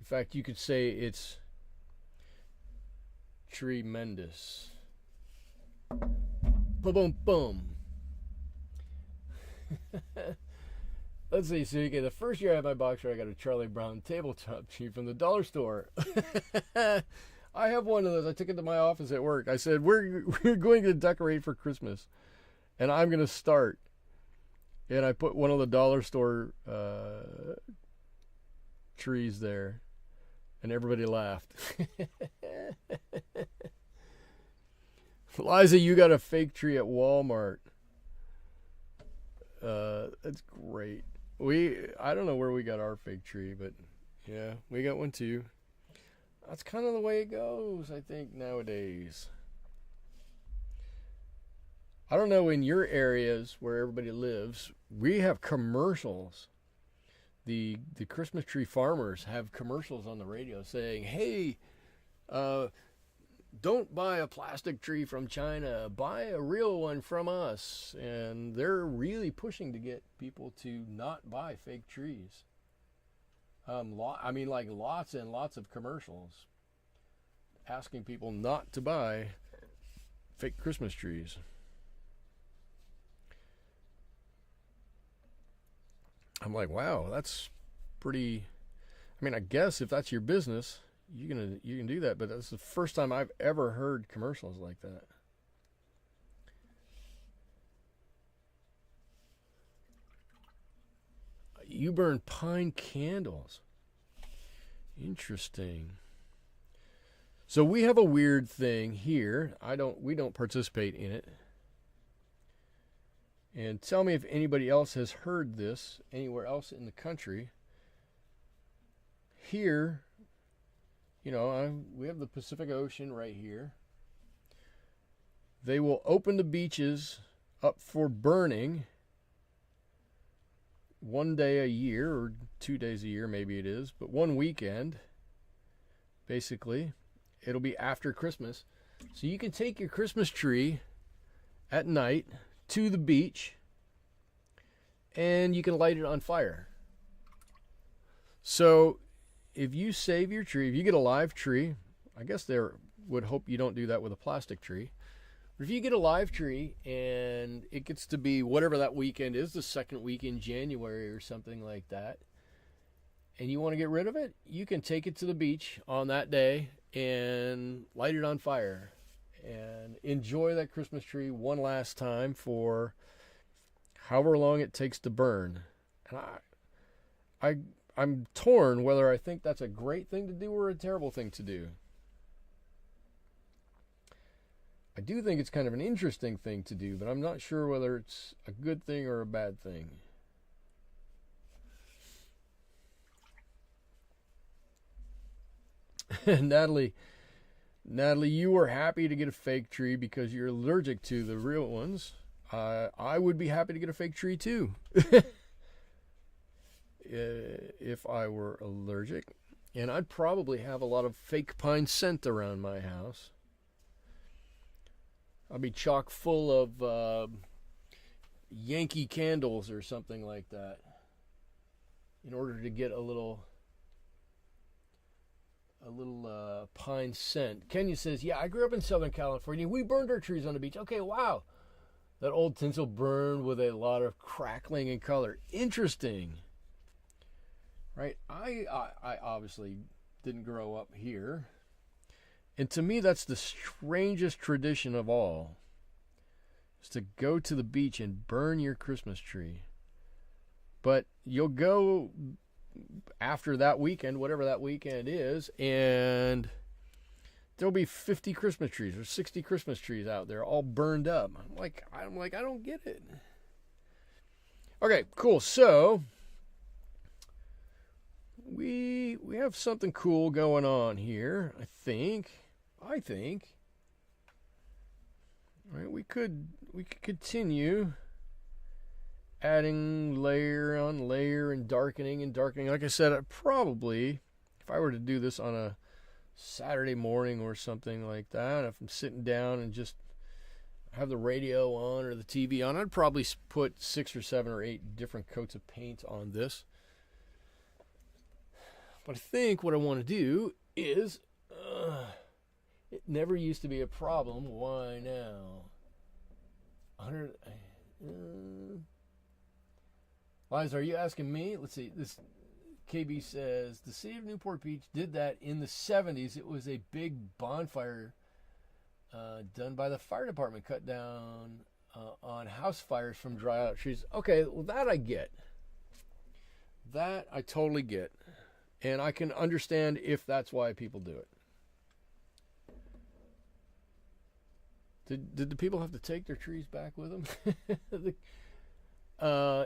In fact, you could say it's tremendous. Boom, boom, boom. Let's see. So the first year I had my boxer, I got a Charlie Brown tabletop tree from the dollar store. I have one of those. I took it to my office at work. I said, we're going to decorate for Christmas, and I'm going to start. And I put one of the dollar store trees there, and everybody laughed. Liza, you got a fake tree at Walmart. That's great. I don't know where we got our fake tree, but yeah, we got one too. That's kind of the way it goes, I think, nowadays. I don't know in your areas where everybody lives, we have commercials. The Christmas tree farmers have commercials on the radio saying, hey, don't buy a plastic tree from China, buy a real one from us. And they're really pushing to get people to not buy fake trees. Lots and lots of commercials asking people not to buy fake Christmas trees. I'm like, wow, that's pretty. I mean, I guess if that's your business, you can do that. But that's the first time I've ever heard commercials like that. You burn pine candles. Interesting. So we have a weird thing here. We don't participate in it. And tell me if anybody else has heard this anywhere else in the country. Here, we have the Pacific Ocean right here. They will open the beaches up for burning one day a year, or 2 days a year, maybe it is, but one weekend, basically. It'll be after Christmas. So you can take your Christmas tree at night to the beach, and you can light it on fire. So if you save your tree, if you get a live tree, I guess they would hope you don't do that with a plastic tree. But if you get a live tree and it gets to be whatever that weekend is, the second week in January or something like that, and you want to get rid of it, you can take it to the beach on that day and light it on fire and enjoy that Christmas tree one last time for however long it takes to burn. And I'm torn whether I think that's a great thing to do or a terrible thing to do. I do think it's kind of an interesting thing to do, but I'm not sure whether it's a good thing or a bad thing. Natalie, you were happy to get a fake tree because you're allergic to the real ones. I would be happy to get a fake tree too. If I were allergic. And I'd probably have a lot of fake pine scent around my house. I'd be chock full of Yankee candles or something like that in order to get a little pine scent. Kenya says, yeah, I grew up in Southern California. We burned our trees on the beach. Okay, wow. That old tinsel burned with a lot of crackling and color. Interesting. Right? I obviously didn't grow up here. And to me, that's the strangest tradition of all. Is to go to the beach and burn your Christmas tree. But you'll go after that weekend, whatever that weekend is, and there'll be 50 Christmas trees or 60 Christmas trees out there all burned up. I'm like, I don't get it. Okay, cool. So we have something cool going on here, I think. All right, we could continue adding layer on layer and darkening. Like I said, I'd probably, if I were to do this on a Saturday morning or something like that, if I'm sitting down and just have the radio on or the TV on, I'd probably put 6 or 7 or 8 different coats of paint on this. But I think what I want to do is, it never used to be a problem. Why now? 100... Liz, are you asking me? Let's see. This KB says the city of Newport Beach did that in the 70s. It was a big bonfire done by the fire department, cut down on house fires from dry out trees. Okay, well, that I get. That I totally get. And I can understand if that's why people do it. Did the people have to take their trees back with them?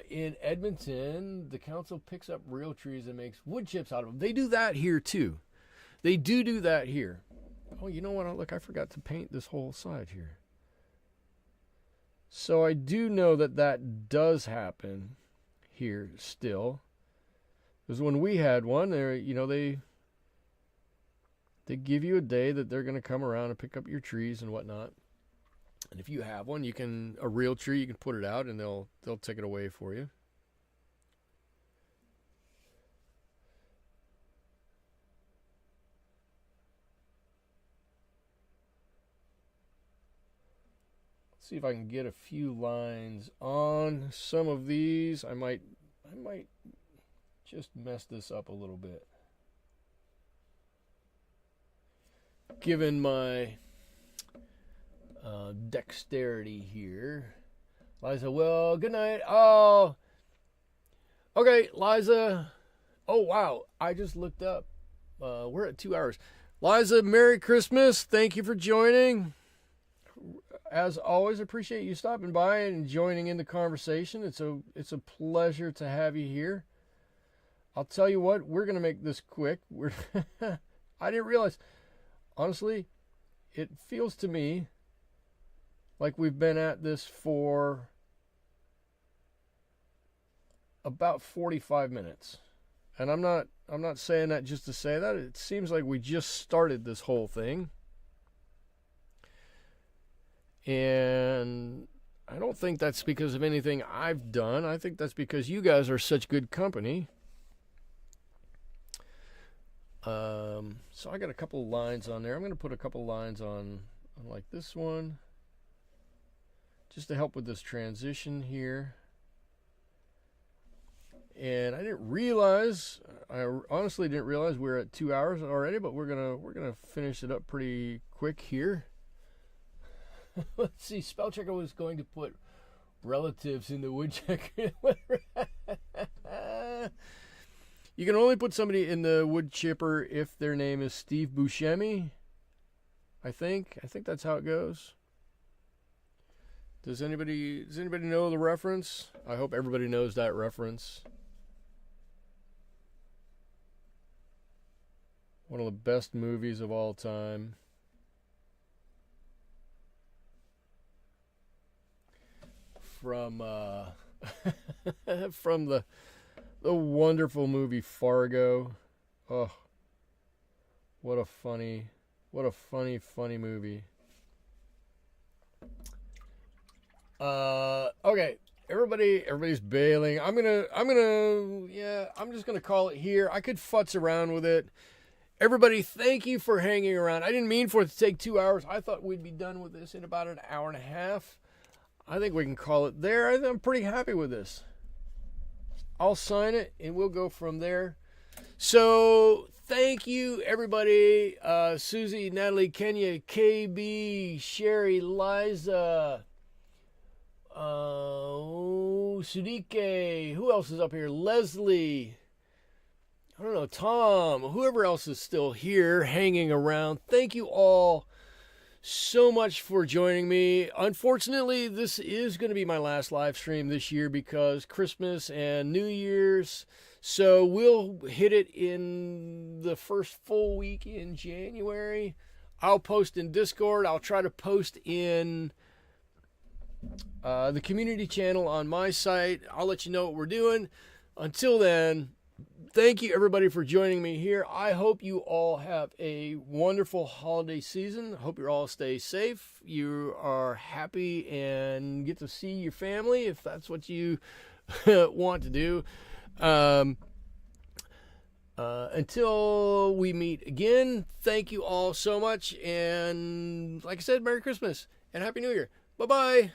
In Edmonton, the council picks up real trees and makes wood chips out of them. They do that here too. They do that here. Oh, you know what? Look, I forgot to paint this whole side here. So I do know that does happen here still. Because when we had one, they give you a day that they're going to come around and pick up your trees and whatnot. And if you have one, a real tree, you can put it out and they'll take it away for you. Let's see if I can get a few lines on some of these. I might just mess this up a little bit. Given my dexterity here. Liza, well, good night. Oh, okay, Liza. Oh, wow. I just looked up. We're at 2 hours. Liza, Merry Christmas. Thank you for joining. As always, appreciate you stopping by and joining in the conversation. It's a pleasure to have you here. I'll tell you what, we're going to make this quick. I didn't realize, honestly, it feels to me like we've been at this for about 45 minutes. And I'm not saying that just to say that. It seems like we just started this whole thing. And I don't think that's because of anything I've done. I think that's because you guys are such good company. So I got a couple lines on there. I'm going to put a couple lines on like this one, just to help with this transition here. And I didn't realize I honestly didn't realize we were at 2 hours already, but we're gonna finish it up pretty quick here. Let's see. Spell checker was going to put relatives in the wood checker. You can only put somebody in the wood chipper if their name is Steve Buscemi. I think that's how it goes. Does anybody know the reference? I hope everybody knows that reference. One of the best movies of all time. From from the wonderful movie Fargo. Oh, what a funny movie. Okay, everybody's bailing. I'm just gonna call it here. I could futz around with it. Everybody, thank you for hanging around. I didn't mean for it to take 2 hours. I thought we'd be done with this in about an hour and a half. I think we can call it there. I'm pretty happy with this. I'll sign it and we'll go from there. So thank you, everybody. Susie, Natalie, Kenya, KB, Sherry, Liza, Sudike. Who else is up here? Leslie. I don't know, Tom. Whoever else is still here hanging around. Thank you all so much for joining me. Unfortunately, this is going to be my last live stream this year because Christmas and New Year's. So we'll hit it in the first full week in January. I'll post in Discord. I'll try to post in the community channel on my site. I'll let you know what we're doing. Until then, thank you, everybody, for joining me here. I hope you all have a wonderful holiday season. I hope you all stay safe. You are happy and get to see your family if that's what you want to do. Until we meet again, thank you all so much. And like I said, Merry Christmas and Happy New Year. Bye-bye.